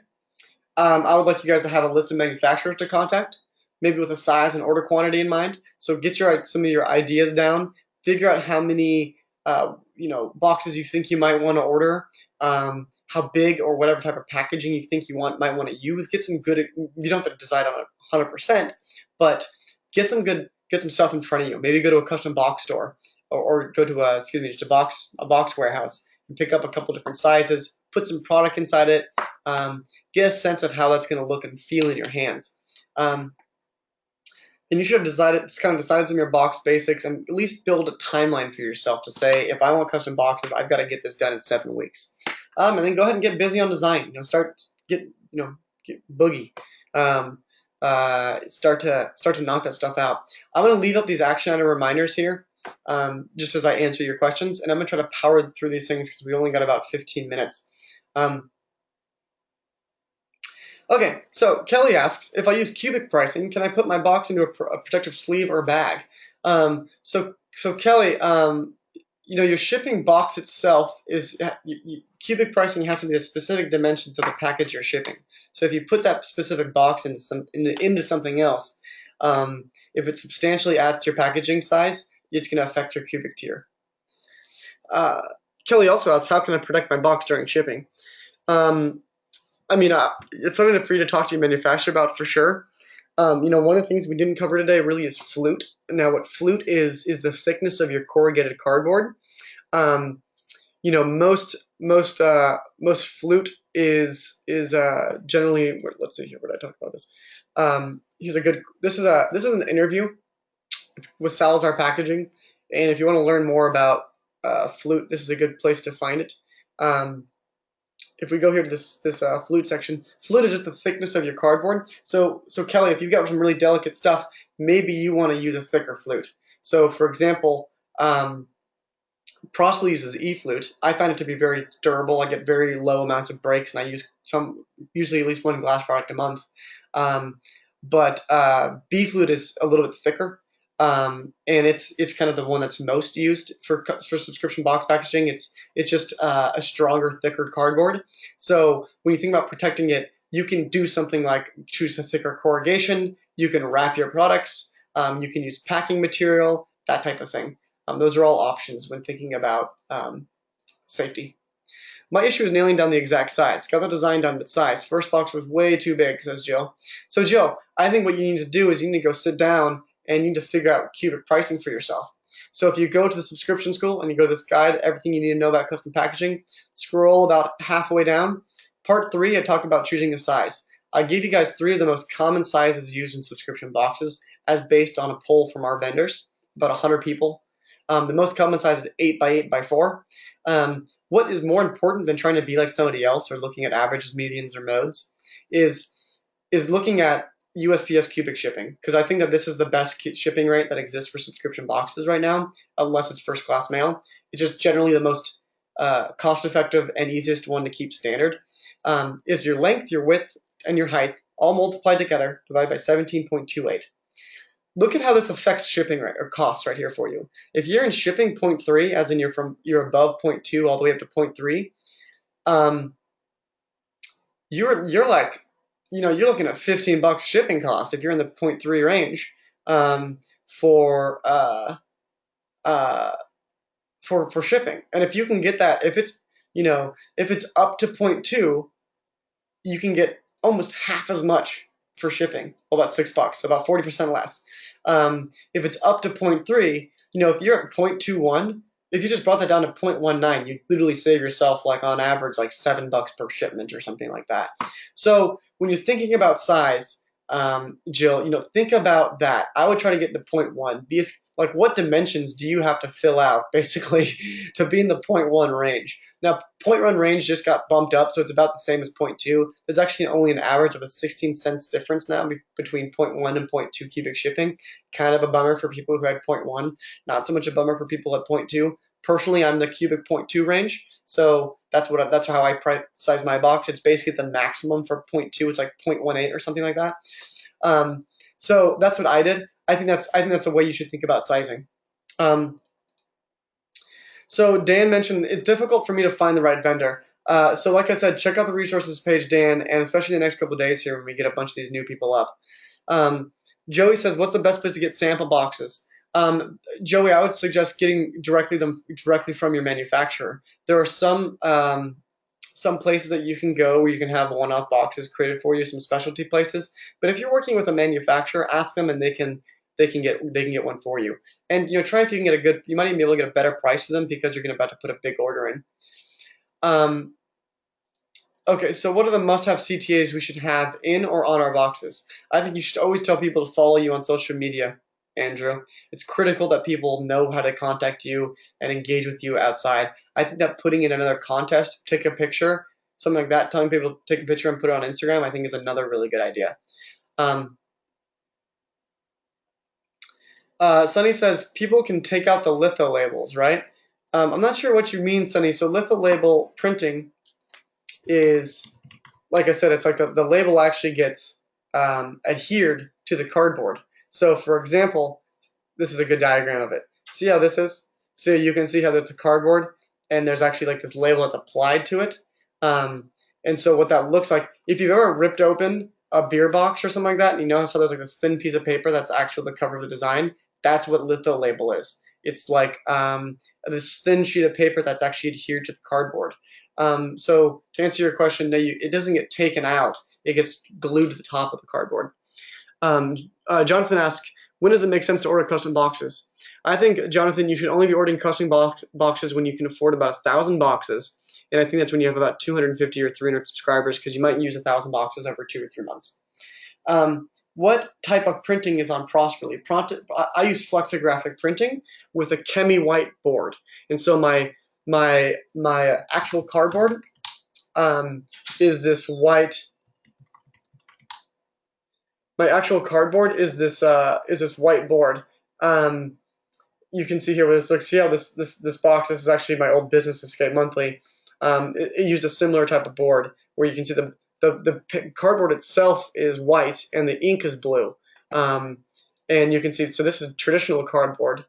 I would like you guys to have a list of manufacturers to contact, maybe with a size and order quantity in mind. So get some of your ideas down. Figure out how many boxes you think you might want to order, how big or whatever type of packaging you think you might want to use. Get some good. You don't have to decide on it 100%, but get some stuff in front of you. Maybe go to a custom box store, or go to just a box warehouse and pick up a couple different sizes. Put some product inside it. Get a sense of how that's going to look and feel in your hands. And you should have decided some of your box basics, and at least build a timeline for yourself to say, if I want custom boxes, I've got to get this done in 7 weeks. And then go ahead and get busy on design. Get boogie. Start to knock that stuff out. I'm going to leave up these action item reminders here, just as I answer your questions, and I'm going to try to power through these things because we only got about 15 minutes. Okay, so Kelly asks, if I use cubic pricing, can I put my box into a protective sleeve or bag? So Kelly, your shipping box itself is cubic pricing has to be the specific dimensions of the package you're shipping. So if you put that specific box into something else, if it substantially adds to your packaging size, it's going to affect your cubic tier. Kelly also asks, how can I protect my box during shipping? It's something for you to talk to your manufacturer about for sure. One of the things we didn't cover today really is flute. Now, what flute is the thickness of your corrugated cardboard. Most flute is generally. Let's see here. Where did I talk about this? This is an interview with Salazar Packaging, and if you want to learn more about flute, this is a good place to find it. If we go here to this flute section, flute is just the thickness of your cardboard. So Kelly, if you've got some really delicate stuff, maybe you want to use a thicker flute. So for example, Prosper uses E-flute. I find it to be very durable. I get very low amounts of breaks, and I use usually at least one glass product a month. But B-flute is a little bit thicker, and it's kind of the one that's most used for subscription box packaging. It's just a stronger, thicker cardboard. So when you think about protecting it, you can do something like choose a thicker corrugation. You can wrap your products. You can use packing material, that type of thing. Those are all options when thinking about safety. My issue is nailing down the exact size. Got the design done, but size. First box was way too big, says Jill. So Jill, I think what you need to do is you need to go sit down and you need to figure out cubic pricing for yourself. So if you go to the subscription school and you go to this guide, everything you need to know about custom packaging, scroll about halfway down. Part 3, I talk about choosing a size. I gave you guys 3 of the most common sizes used in subscription boxes as based on a poll from our vendors, about 100 people. The most common size is 8 by 8 by 4. What is more important than trying to be like somebody else or looking at averages, medians, or modes is looking at USPS cubic shipping, because I think that this is the best shipping rate that exists for subscription boxes right now, unless it's first class mail. It's just generally the most cost effective and easiest one to keep standard. Is your length, your width, and your height all multiplied together divided by 17.28. Look at how this affects shipping rate or costs right here for you. If you're in shipping 0.3, as in you're above 0.2 all the way up to 0.3, you're like, you're looking at $15 shipping cost if you're in the 0.3 range for shipping. And if you can get that, if it's up to 0.2, you can get almost half as much for shipping. Well, about $6, about 40% less. If it's up to 0.3, if you're at 0.21, if you just brought that down to 0.19, you literally save yourself like on average like $7 per shipment or something like that. So when you're thinking about size, Jill, think about that. I would try to get to 0.1. Like, what dimensions do you have to fill out basically to be in the 0.1 range? Now, 0.1 range just got bumped up, so it's about the same as 0.2. There's actually only an average of a 16 cents difference now between 0.1 and 0.2 cubic shipping. Kind of a bummer for people who had 0.1, not so much a bummer for people at 0.2. Personally, I'm the cubic 0.2 range, so that's how I size my box. It's basically the maximum for 0.2. It's like 0.18 or something like that. So that's what I did. I think that's a way you should think about sizing. So Dan mentioned it's difficult for me to find the right vendor. So like I said, check out the resources page, Dan, and especially the next couple of days here when we get a bunch of these new people up. Joey says, what's the best place to get sample boxes? Joey, I would suggest getting directly from your manufacturer. There are some places that you can go where you can have one-off boxes created for you, some specialty places. But if you're working with a manufacturer, ask them and they can get one for you. And try if you can get you might even be able to get a better price for them because you're about to put a big order in. Okay, so what are the must-have CTAs we should have in or on our boxes? I think you should always tell people to follow you on social media, Andrew. It's critical that people know how to contact you and engage with you outside. I think that putting in another contest, take a picture, something like that, telling people to take a picture and put it on Instagram, I think is another really good idea. Sunny says people can take out the litho labels, right? I'm not sure what you mean, Sunny. So litho label printing is, like I said, it's like the label actually gets adhered to the cardboard. So for example, this is a good diagram of it. See how this is? So you can see how there's a cardboard and there's actually like this label that's applied to it. And so what that looks like, if you've ever ripped open a beer box or something like that, and you notice how there's like this thin piece of paper that's actually the cover of the design, that's what litho label is. It's like this thin sheet of paper that's actually adhered to the cardboard. So to answer your question, no, it doesn't get taken out. It gets glued to the top of the cardboard. Jonathan asked, when does it make sense to order custom boxes? I think, Jonathan, you should only be ordering custom boxes when you can afford about 1,000 boxes. And I think that's when you have about 250 or 300 subscribers, because you might use 1,000 boxes over 2 or 3 months. What type of printing is on Prosperly? I use flexographic printing with a chemi white board. And so my actual cardboard is this white. My actual cardboard is this white board. you can see here what this looks. See how this box. This is actually my old business, Escape Monthly. It used a similar type of board where you can see the cardboard itself is white and the ink is blue. And you can see, so this is traditional cardboard.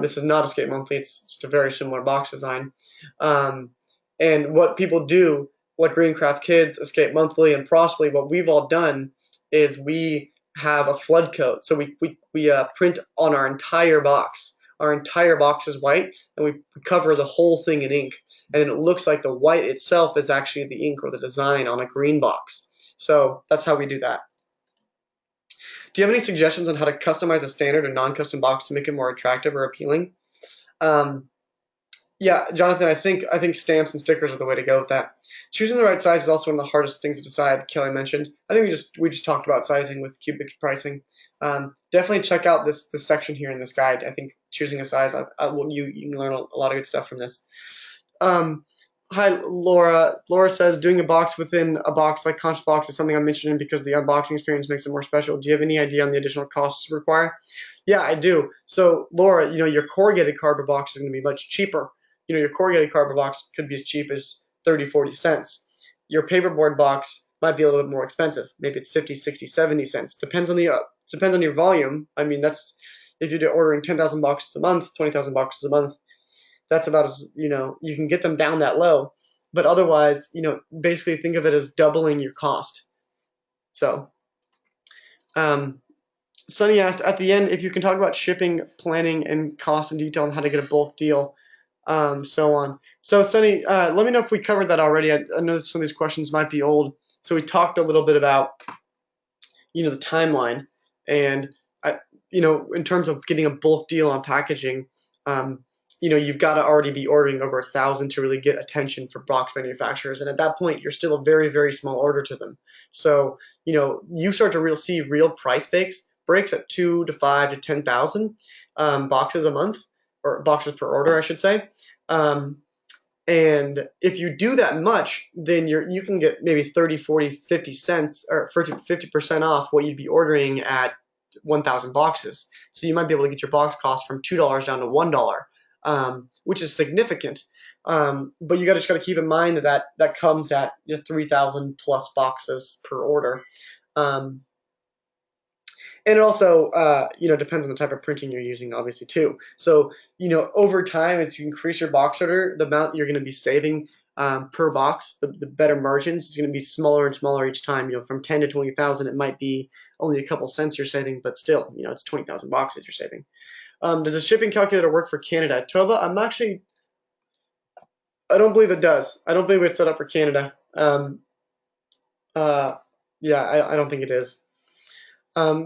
This is not Escape Monthly. It's just a very similar box design. And what people do, like Greencraft Kids, Escape Monthly, and possibly what we've all done is we have a flood coat. So we print on our entire box. Our entire box is white, and we cover the whole thing in ink. And then it looks like the white itself is actually the ink or the design on a green box. So that's how we do that. Do you have any suggestions on how to customize a standard or non-custom box to make it more attractive or appealing? Yeah, Jonathan, I think stamps and stickers are the way to go with that. Choosing the right size is also one of the hardest things to decide. Kelly mentioned. I think we just talked about sizing with cubic pricing. Definitely check out this section here in this guide. I think choosing a size, you can learn a lot of good stuff from this. Hi, Laura. Laura says doing a box within a box like Conscious Box is something I'm interested in because the unboxing experience makes it more special. Do you have any idea on the additional costs required? Yeah, I do. So, Laura, your corrugated cardboard box is going to be much cheaper. Your corrugated cardboard box could be as cheap as 30, 40 cents. Your paperboard box might be a little bit more expensive. Maybe it's 50, 60, 70 cents. Depends on your volume. I mean, that's if you're ordering 10,000 boxes a month, 20,000 boxes a month, that's about as, you can get them down that low. But otherwise, basically think of it as doubling your cost. So, Sunny asked at the end if you can talk about shipping, planning, and cost in detail and how to get a bulk deal, so on. So, Sunny, let me know if we covered that already. I know some of these questions might be old. So we talked a little bit about, the timeline, and in terms of getting a bulk deal on packaging, you've got to already be ordering over 1,000 to really get attention for box manufacturers, and at that point, you're still a very, very small order to them. So, you start to see real price breaks at 2 to 5 to 10,000 boxes a month, or boxes per order, I should say. And if you do that much, then you can get maybe 30, 40, 50 cents or 50% off what you'd be ordering at 1,000 boxes. So you might be able to get your box cost from $2 down to $1, which is significant. But you just got to keep in mind that comes at 3,000 plus boxes per order. And it also, depends on the type of printing you're using, obviously, too. So, over time, as you increase your box order, the amount you're going to be saving per box, the better margins, is going to be smaller and smaller each time. From 10 to 20,000, it might be only a couple cents you're saving, but still, it's 20,000 boxes you're saving. Does a shipping calculator work for Canada? Tova, I don't believe it does. I don't believe it's set up for Canada. Yeah, I don't think it is.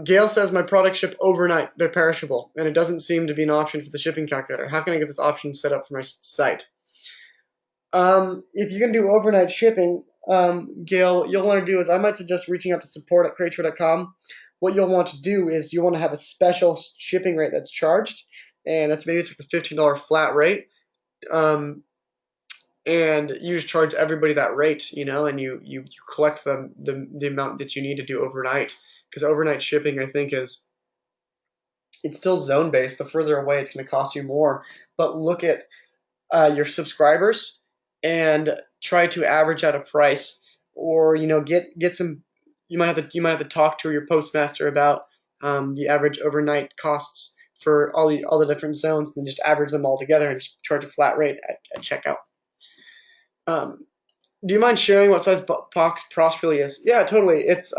Gail says my products ship overnight. They're perishable, and it doesn't seem to be an option for the shipping calculator. How can I get this option set up for my site? If you can do overnight shipping, Gail, what you'll want to do is I might suggest reaching out to support@crateshare.com. What you'll want to do is you want to have a special shipping rate that's charged, and that's maybe it's like the $15 flat rate. And you just charge everybody that rate, and you collect the amount that you need to do overnight. Because overnight shipping, I think, it's still zone based. The further away, it's going to cost you more. But look at your subscribers and try to average out a price, or get some. You might have to talk to your postmaster about the average overnight costs for all the different zones, and then just average them all together and just charge a flat rate at checkout. Do you mind sharing what size box Pross really is? Yeah, totally. It's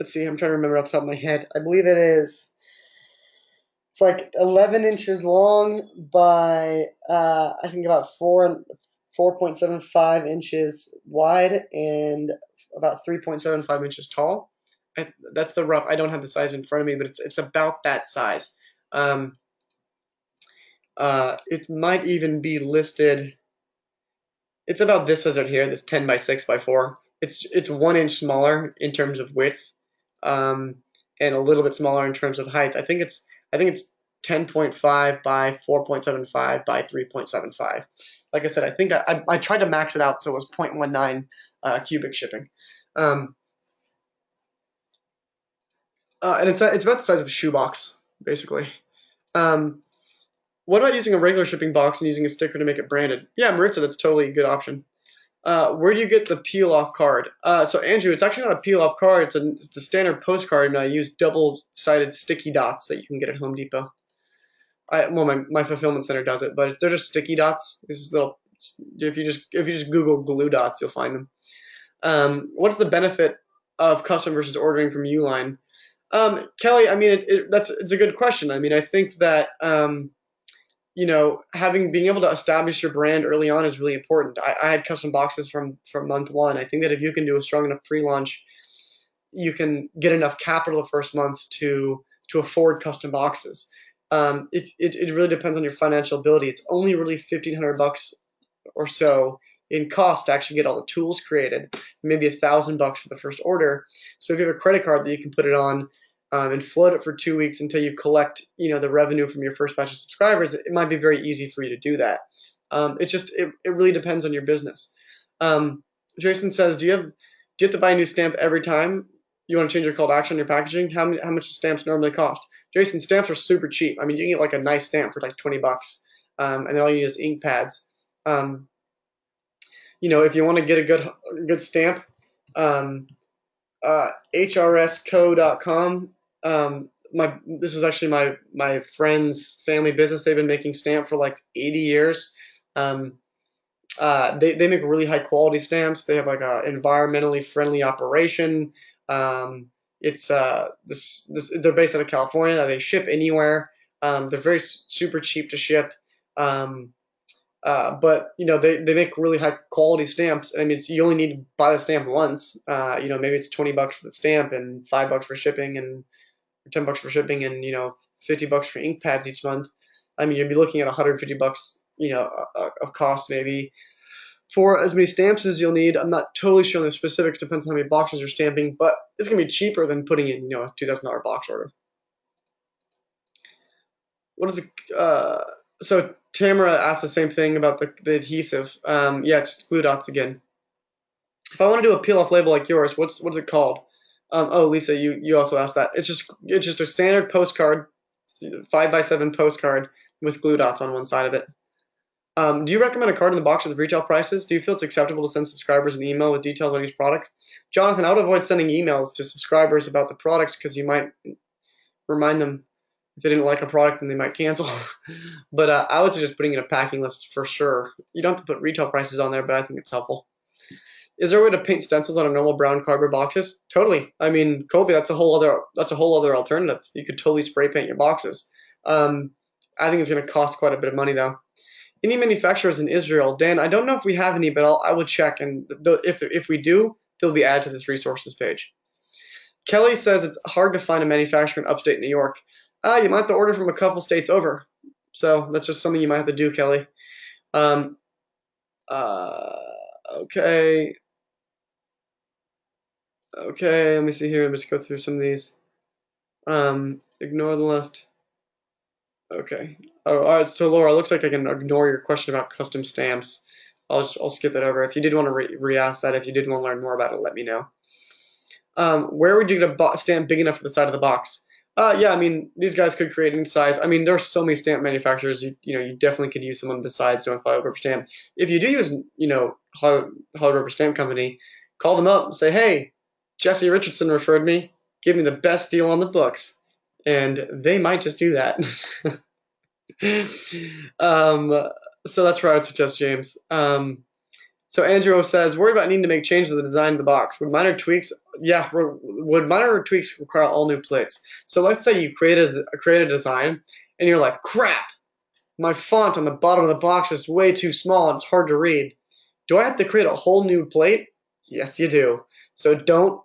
let's see, I'm trying to remember off the top of my head. I believe it's like 11 inches long by I think about 4.75 inches wide and about 3.75 inches tall. That's the rough. I don't have the size in front of me, but it's about that size. It might even be listed. It's about this size right here, this 10 by 6 by 4. It's 1 inch smaller in terms of width, and a little bit smaller in terms of height. I think it's 10.5 by 4.75 by 3.75. Like I said, I think I tried to max it out so it was 0.19 cubic shipping. And it's about the size of a shoebox, basically. What about using a regular shipping box and using a sticker to make it branded? Yeah, Maritza, that's totally a good option. Where do you get the peel-off card? So Andrew, it's actually not a peel-off card. It's the standard postcard, and I use double-sided sticky dots that you can get at Home Depot. Well, my fulfillment center does it, but they're just sticky dots. This is little. If you just Google glue dots, you'll find them. What's the benefit of custom versus ordering from Uline? Kelly, I mean, it's a good question. I mean, I think that being able to establish your brand early on is really important. I had custom boxes from month one. I think that if you can do a strong enough pre-launch, you can get enough capital the first month to afford custom boxes. It really depends on your financial ability. It's only really $1,500 or so in cost to actually get all the tools created. Maybe $1,000 for the first order. So if you have a credit card that you can put it on and float it for 2 weeks until you collect, the revenue from your first batch of subscribers, it might be very easy for you to do that. It really depends on your business. Jason says, do you have to buy a new stamp every time you want to change your call to action on your packaging? How much do stamps normally cost? Jason, stamps are super cheap. I mean, you can get like a nice stamp for like $20, and then all you need is ink pads. If you want to get a good stamp, hrsco.com. This is actually my friend's family business. They've been making stamp for like 80 years. They make really high quality stamps. They have like a environmentally friendly operation. They're based out of California. They ship anywhere. They're very super cheap to ship. But they make really high quality stamps. I mean, you only need to buy the stamp once. Maybe it's $20 for the stamp and $5 for shipping and $10 for shipping and $50 for ink pads each month. I mean, you'd be looking at $150, of cost maybe for as many stamps as you'll need. I'm not totally sure on the specifics. Depends on how many boxes you're stamping, but it's gonna be cheaper than putting in a $2,000 box order. What is it? So Tamara asked the same thing about the adhesive. Yeah, it's glue dots again. If I want to do a peel off label like yours, what's it called? Oh, Lisa, you also asked that. It's just a standard postcard, 5x7 postcard with glue dots on one side of it. Do you recommend a card in the box with retail prices? Do you feel it's acceptable to send subscribers an email with details on each product? Jonathan, I would avoid sending emails to subscribers about the products because you might remind them if they didn't like a product and they might cancel. But I would suggest putting in a packing list for sure. You don't have to put retail prices on there, but I think it's helpful. Is there a way to paint stencils on a normal brown cardboard boxes? Totally. I mean, Colby, that's a whole other alternative. You could totally spray paint your boxes. I think it's going to cost quite a bit of money though. Any manufacturers in Israel? Dan, I don't know if we have any, but I would check, and if we do, they'll be added to this resources page. Kelly says it's hard to find a manufacturer in upstate New York. You might have to order from a couple states over. So that's just something you might have to do, Kelly. Okay. Okay, let me see here. Let me just go through some of these. Ignore the list. Okay. Oh, all right. So Laura, it looks like I can ignore your question about custom stamps. I'll skip that over. If you did want to re-ask that, if you did want to learn more about it, let me know. Where would you get a stamp big enough for the side of the box? Yeah, I mean, these guys could create any size. I mean, there are so many stamp manufacturers. You definitely could use someone besides North Hollywood Rubber Stamp. If you do use, Hollywood Rubber Stamp Company, call them up and say, hey, Jesse Richardson referred me. Give me the best deal on the books. And they might just do that. So that's where I would suggest James. So Andrew says, worried about needing to make changes to the design of the box. Would minor tweaks, would minor tweaks require all new plates? So let's say you create a design and you're like, crap, my font on the bottom of the box is way too small and it's hard to read. Do I have to create a whole new plate? Yes, you do. So don't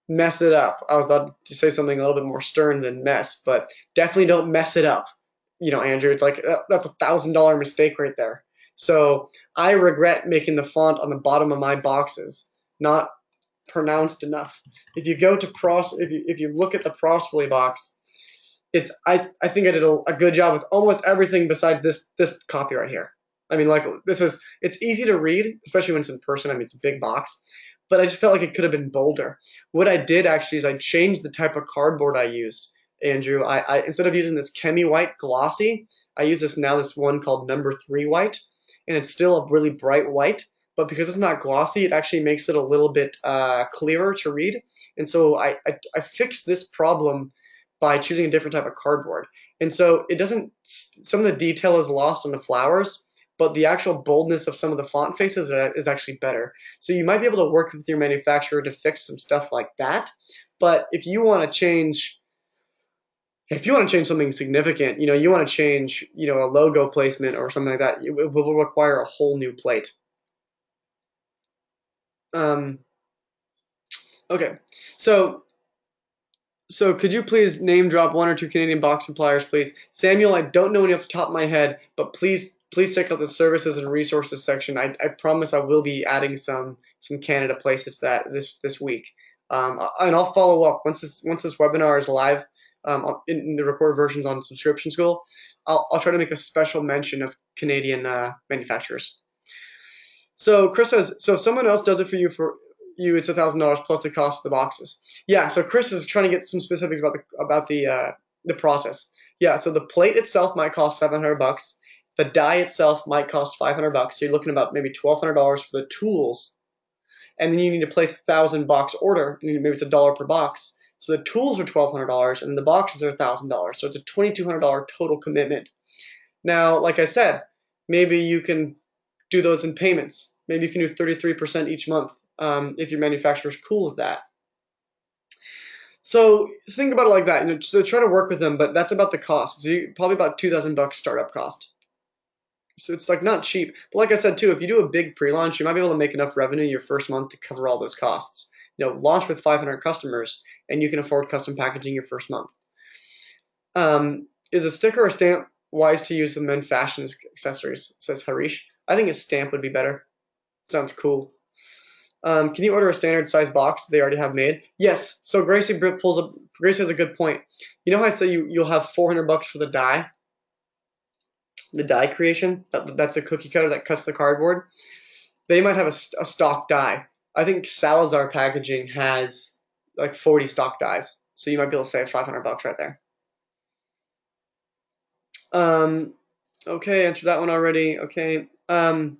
mess it up. I was about to say something a little bit more stern than mess, but definitely don't mess it up. Andrew, it's like, that's $1,000 mistake right there. So I regret making the font on the bottom of my boxes not pronounced enough. If you go to if you look at the Prosperly box, I think I did a good job with almost everything besides this copy right here. I mean, like it's easy to read, especially when it's in person. I mean, it's a big box, but I just felt like it could have been bolder. What I did actually is I changed the type of cardboard I used. Andrew. I instead of using this Chemi White Glossy, I use this one called Number 3 White, and it's still a really bright white, but because it's not glossy, it actually makes it a little bit clearer to read. And so I fixed this problem by choosing a different type of cardboard. And so it doesn't, some of the detail is lost on the flowers, but the actual boldness of some of the font faces is actually better. So you might be able to work with your manufacturer to fix some stuff like that. But if you want to change something significant, you want to change, a logo placement or something like that, it will require a whole new plate. Um, okay, so could you please name drop one or two Canadian box suppliers, please? Samuel, I don't know any off the top of my head, but please check out the services and resources section. I promise I will be adding some Canada places to that this week. And I'll follow up once this webinar is live in the recorded versions on Subscription School. I'll try to make a special mention of Canadian manufacturers. So Chris says, so if someone else does it for you, it's $1,000 plus the cost of the boxes. Yeah, so Chris is trying to get some specifics about the process. Yeah, so the plate itself might cost $700. The die itself might cost $500. So you're looking about maybe $1,200 for the tools, and then you need to place a 1,000-box order. Maybe it's $1 per box. So the tools are $1,200, and the boxes are $1,000. So it's a $2,200 total commitment. Now, like I said, maybe you can do those in payments. Maybe you can do 33% each month if your manufacturer is cool with that. So think about it like that. So try to work with them, but that's about the cost. So probably about $2,000 startup cost. So it's like not cheap. But like I said too, if you do a big pre-launch, you might be able to make enough revenue your first month to cover all those costs. Launch with 500 customers, and you can afford custom packaging your first month. Is a sticker or stamp wise to use with men fashion accessories, says Harish. I think a stamp would be better. Sounds cool. Can you order a standard size box they already have made? Yes. So Gracie has a good point. You know how I say you'll have $400 for the die creation? That's a cookie cutter that cuts the cardboard. They might have a stock die. I think Salazar Packaging has like 40 stock dies. So you might be able to save $500 right there. Okay, answered that one already. Okay. Answered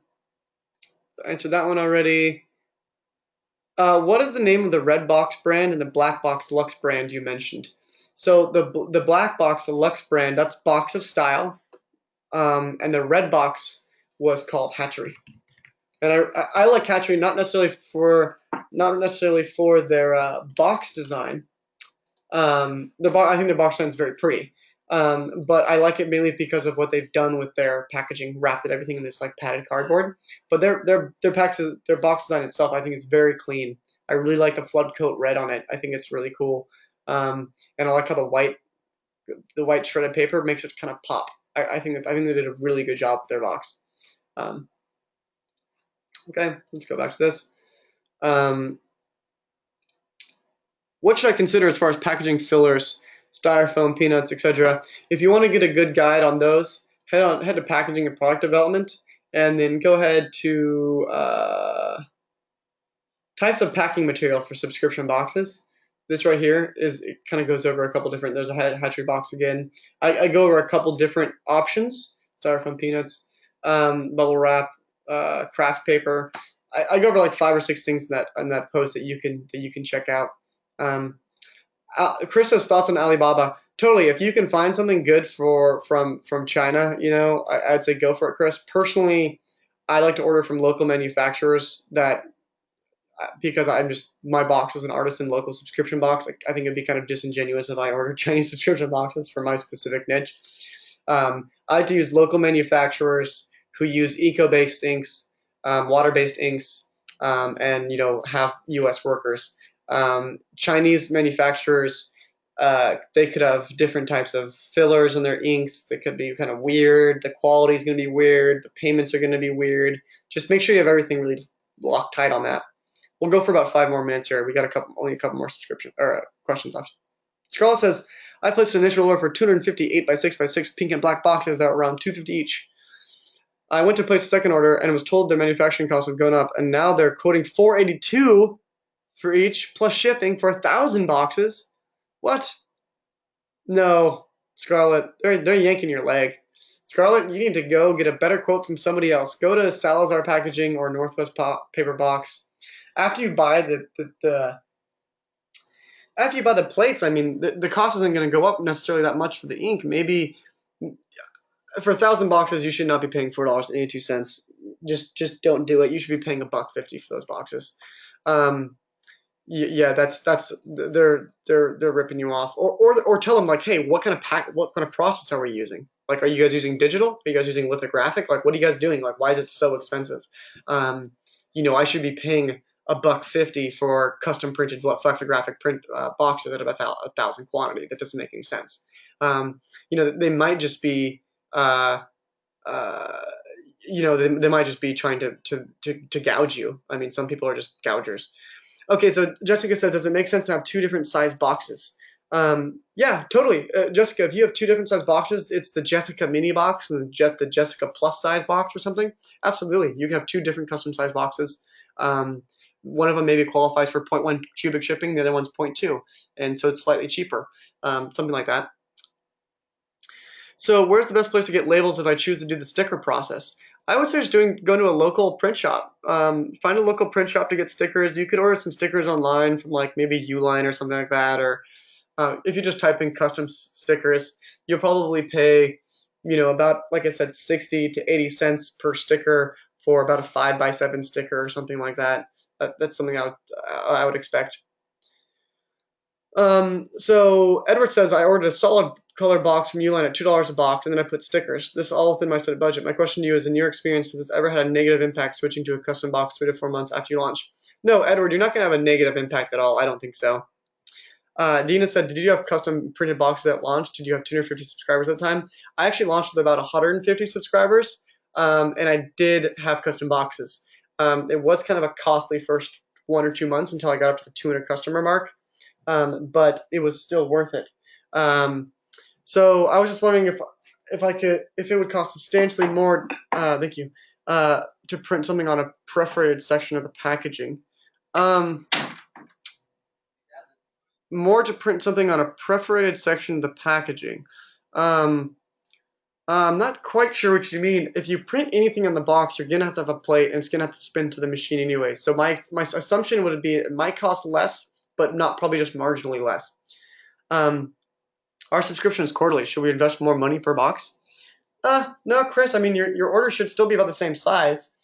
that one already. What is the name of the red box brand and the black box Lux brand you mentioned? So the black box, the Lux brand, that's Box of Style, and the red box was called Hatchery. And I like Hatchery not necessarily for their box design. I think their box design is very pretty. But I like it mainly because of what they've done with their packaging, wrapped everything in this like padded cardboard. But their box design itself, I think, is very clean. I really like the flood coat red on it. I think it's really cool. And I like how the white shredded paper makes it kind of pop. I think they did a really good job with their box. Okay, let's go back to this. What should I consider as far as packaging fillers, styrofoam, peanuts, etc.? If you want to get a good guide on those, head to packaging and product development, and then go ahead to types of packing material for subscription boxes. This right here it kind of goes over a couple different. There's a hatchery box again. I go over a couple different options: styrofoam, peanuts, bubble wrap, craft paper. I go over like 5 or 6 things in that post that you can check out. Chris has thoughts on Alibaba. Totally. If you can find something good from China, I'd say go for it, Chris. Personally, I like to order from local manufacturers because my box was an artisan local subscription box. I think it'd be kind of disingenuous if I ordered Chinese subscription boxes for my specific niche. I like to use local manufacturers who use eco-based inks, water-based inks, and have U.S. workers. Chinese manufacturers, they could have different types of fillers in their inks that could be kind of weird. The quality is going to be weird. The payments are going to be weird. Just make sure you have everything really locked tight on that. We'll go for about 5 more minutes here. We got only a couple more questions left. Scarlett says, I placed an initial order for 250 8x6x6 pink and black boxes that were around $250 each. I went to place a second order and was told their manufacturing costs have gone up, and now they're quoting $482 for each plus shipping for 1,000 boxes. What? No, Scarlett, they're yanking your leg. Scarlett, you need to go get a better quote from somebody else. Go to Salazar Packaging or Northwest Paper Box. After you buy the after you buy the plates, I mean, the cost isn't going to go up necessarily that much for the ink. Maybe for 1,000 boxes, you should not be paying $4.82. Just don't do it. You should be paying $1.50 for those boxes. Um, yeah, that's they're ripping you off, or tell them like, hey, what kind of process are we using? Like, are you guys using digital? Are you guys using lithographic? Like, what are you guys doing? Like, why is it so expensive? I should be paying $1.50 for custom printed flexographic print boxes at about 1,000 quantity. That doesn't make any sense. They might just be uh, uh, they might just be trying to gouge you. I mean, some people are just gougers. Okay, so Jessica says, does it make sense to have two different size boxes? Yeah, totally. Jessica, if you have two different size boxes, it's the Jessica mini box and the Jessica plus size box or something. Absolutely. You can have two different custom size boxes. Um, one of them maybe qualifies for 0.1 cubic shipping, the other one's 0.2. And so it's slightly cheaper, something like that. So where's the best place to get labels if I choose to do the sticker process? I would say just go to a local print shop. Find a local print shop to get stickers. You could order some stickers online from like maybe Uline or something like that. Or if you just type in custom stickers, you'll probably pay, about, like I said, 60 to 80 cents per sticker for about a 5x7 sticker or something like that. That's something I would expect. So Edward says, I ordered a solid color box from Uline at $2 a box, and then I put stickers. This is all within my set budget. My question to you is, in your experience, has this ever had a negative impact switching to a custom box 3 to 4 months after you launch? No, Edward, you're not going to have a negative impact at all. I don't think so. Dina said, did you have custom printed boxes at launch? Did you have 250 subscribers at the time? I actually launched with about 150 subscribers, and I did have custom boxes. It was kind of a costly first 1 or 2 months until I got up to the 200 customer mark. But it was still worth it. So I was just wondering if it would cost substantially more. Thank you. To print something on a perforated section of the packaging. More to print something on a perforated section of the packaging. I'm not quite sure what you mean. If you print anything on the box, you're gonna have to have a plate, and it's gonna have to spin through the machine anyway. So my assumption would be it might cost less, but not probably just marginally less. Our subscription is quarterly. Should we invest more money per box? No, Chris. I mean, your order should still be about the same size.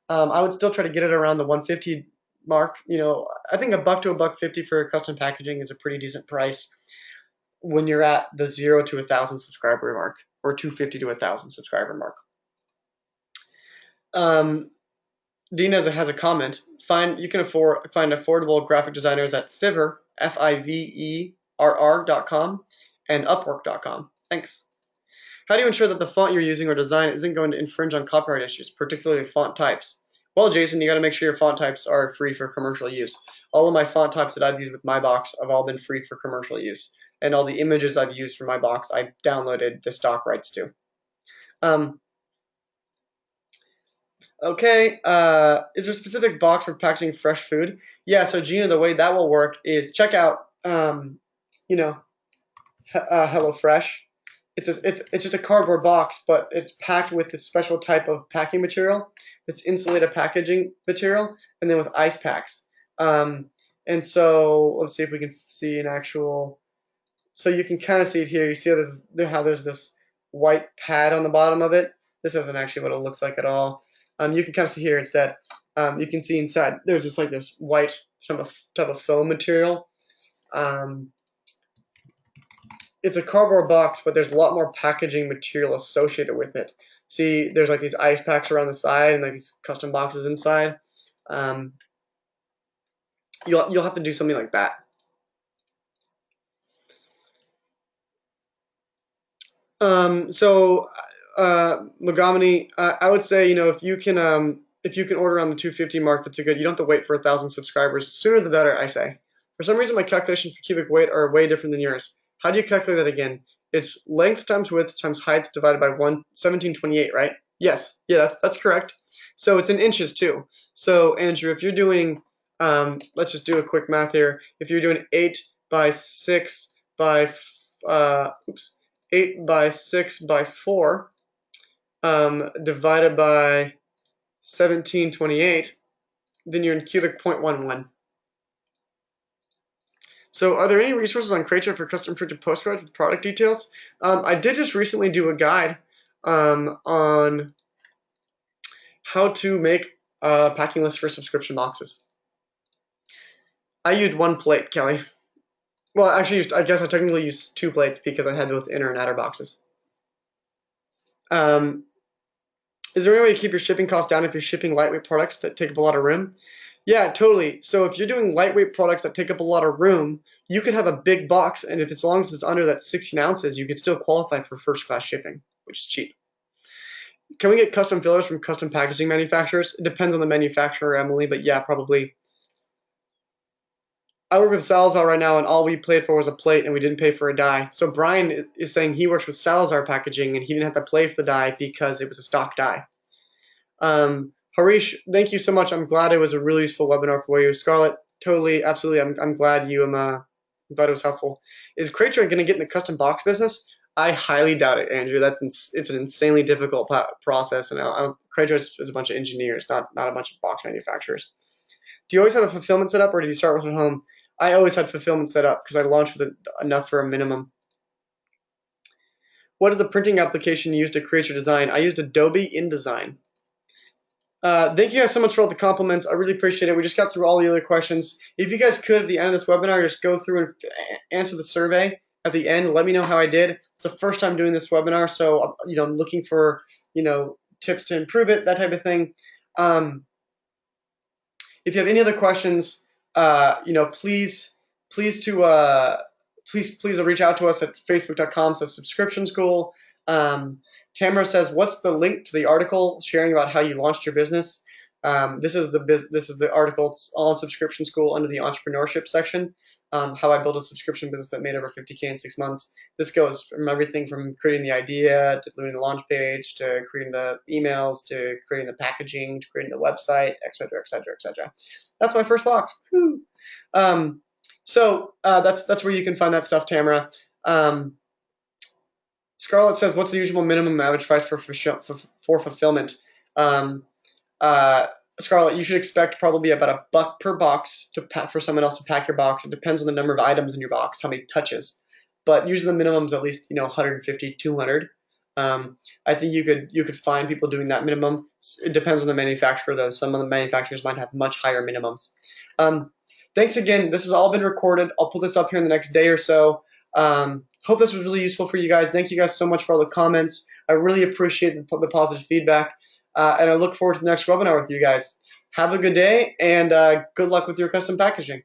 I would still try to get it around the 150 mark. I think $1 to $1.50 for custom packaging is a pretty decent price when you're at the 0 to 1,000 subscriber mark, or 250 to 1,000 subscriber mark. Dina has a comment. You can find affordable graphic designers at Fiverr, Fiverr.com, and Upwork.com. Thanks. How do you ensure that the font you're using or design isn't going to infringe on copyright issues, particularly font types? Well, Jason, you got to make sure your font types are free for commercial use. All of my font types that I've used with my box have all been free for commercial use. And all the images I've used for my box, I downloaded the stock rights to. Okay, is there a specific box for packaging fresh food? Yeah, so Gina, the way that will work is check out, HelloFresh. It's just a cardboard box, but it's packed with this special type of packing material. It's insulated packaging material, and then with ice packs. And so let's see if we can see an actual. So you can kind of see it here. You see how there's this white pad on the bottom of it. This isn't actually what it looks like at all. You can kind of see here. It's that you can see inside. There's just like this white type of foam material. It's a cardboard box, but there's a lot more packaging material associated with it. See, there's like these ice packs around the side and like these custom boxes inside. You'll have to do something like that. Mogomini, I would say, if you can order on the 250 mark, that's a good. You don't have to wait for 1,000 subscribers. Sooner the better, I say. For some reason, my calculations for cubic weight are way different than yours. How do you calculate that again? It's length times width times height divided by 1728, right? Yes. Yeah, that's correct. So it's in inches too. So Andrew, if you're doing, let's just do a quick math here. If you're doing 8 by 6 by 8 by 6 by 4 divided by 1728, then you're in cubic 0.11. So are there any resources on Crater for custom printed postcards with product details? I did just recently do a guide on how to make a packing list for subscription boxes. I used one plate, Kelly. Well, actually, I guess I technically used 2 plates because I had both inner and outer boxes. Is there any way to keep your shipping costs down if you're shipping lightweight products that take up a lot of room? Yeah, totally. So if you're doing lightweight products that take up a lot of room, you could have a big box, and if as long as it's under that 16 ounces, you could still qualify for first-class shipping, which is cheap. Can we get custom fillers from custom packaging manufacturers? It depends on the manufacturer, Emily, but yeah, probably. I work with Salazar right now, and all we paid for was a plate, and we didn't pay for a die. So Brian is saying he works with Salazar packaging, and he didn't have to pay for the die because it was a stock die. Harish, thank you so much. I'm glad it was a really useful webinar for you. Scarlett, totally, absolutely. I'm glad you glad it was helpful. Is Crater going to get in the custom box business? I highly doubt it, Andrew. It's an insanely difficult process, and Crater is a bunch of engineers, not a bunch of box manufacturers. Do you always have a fulfillment set up, or do you start with at home? I always had fulfillment set up because I launched with enough for a minimum. What is the printing application you used to create your design? I used Adobe InDesign. Thank you guys so much for all the compliments. I really appreciate it. We just got through all the other questions. If you guys could, at the end of this webinar, just go through and answer the survey at the end. Let me know how I did. It's the first time doing this webinar, so I'm looking for tips to improve it, that type of thing. If you have any other questions, please reach out to us at facebook.com/subscription school. Tamara says, "What's the link to the article sharing about how you launched your business?" This is the article. It's all on Subscription School under the entrepreneurship section. How I built a subscription business that made over 50K in 6 months. This goes from everything from creating the idea to doing the launch page to creating the emails to creating the packaging to creating the website, etc., etc., etc. That's my first box. So that's where you can find that stuff, Tamara. Scarlett says, "What's the usual minimum average price for fulfillment?" Scarlett, you should expect probably about $1 per box for someone else to pack your box. It depends on the number of items in your box, how many touches, but usually the minimum is at least 150, 200. I think you could find people doing that minimum. It depends on the manufacturer, though. Some of the manufacturers might have much higher minimums. Thanks again. This has all been recorded. I'll put this up here in the next day or so. Hope this was really useful for you guys. Thank you guys so much for all the comments. I really appreciate the positive feedback. And I look forward to the next webinar with you guys. Have a good day, and good luck with your custom packaging.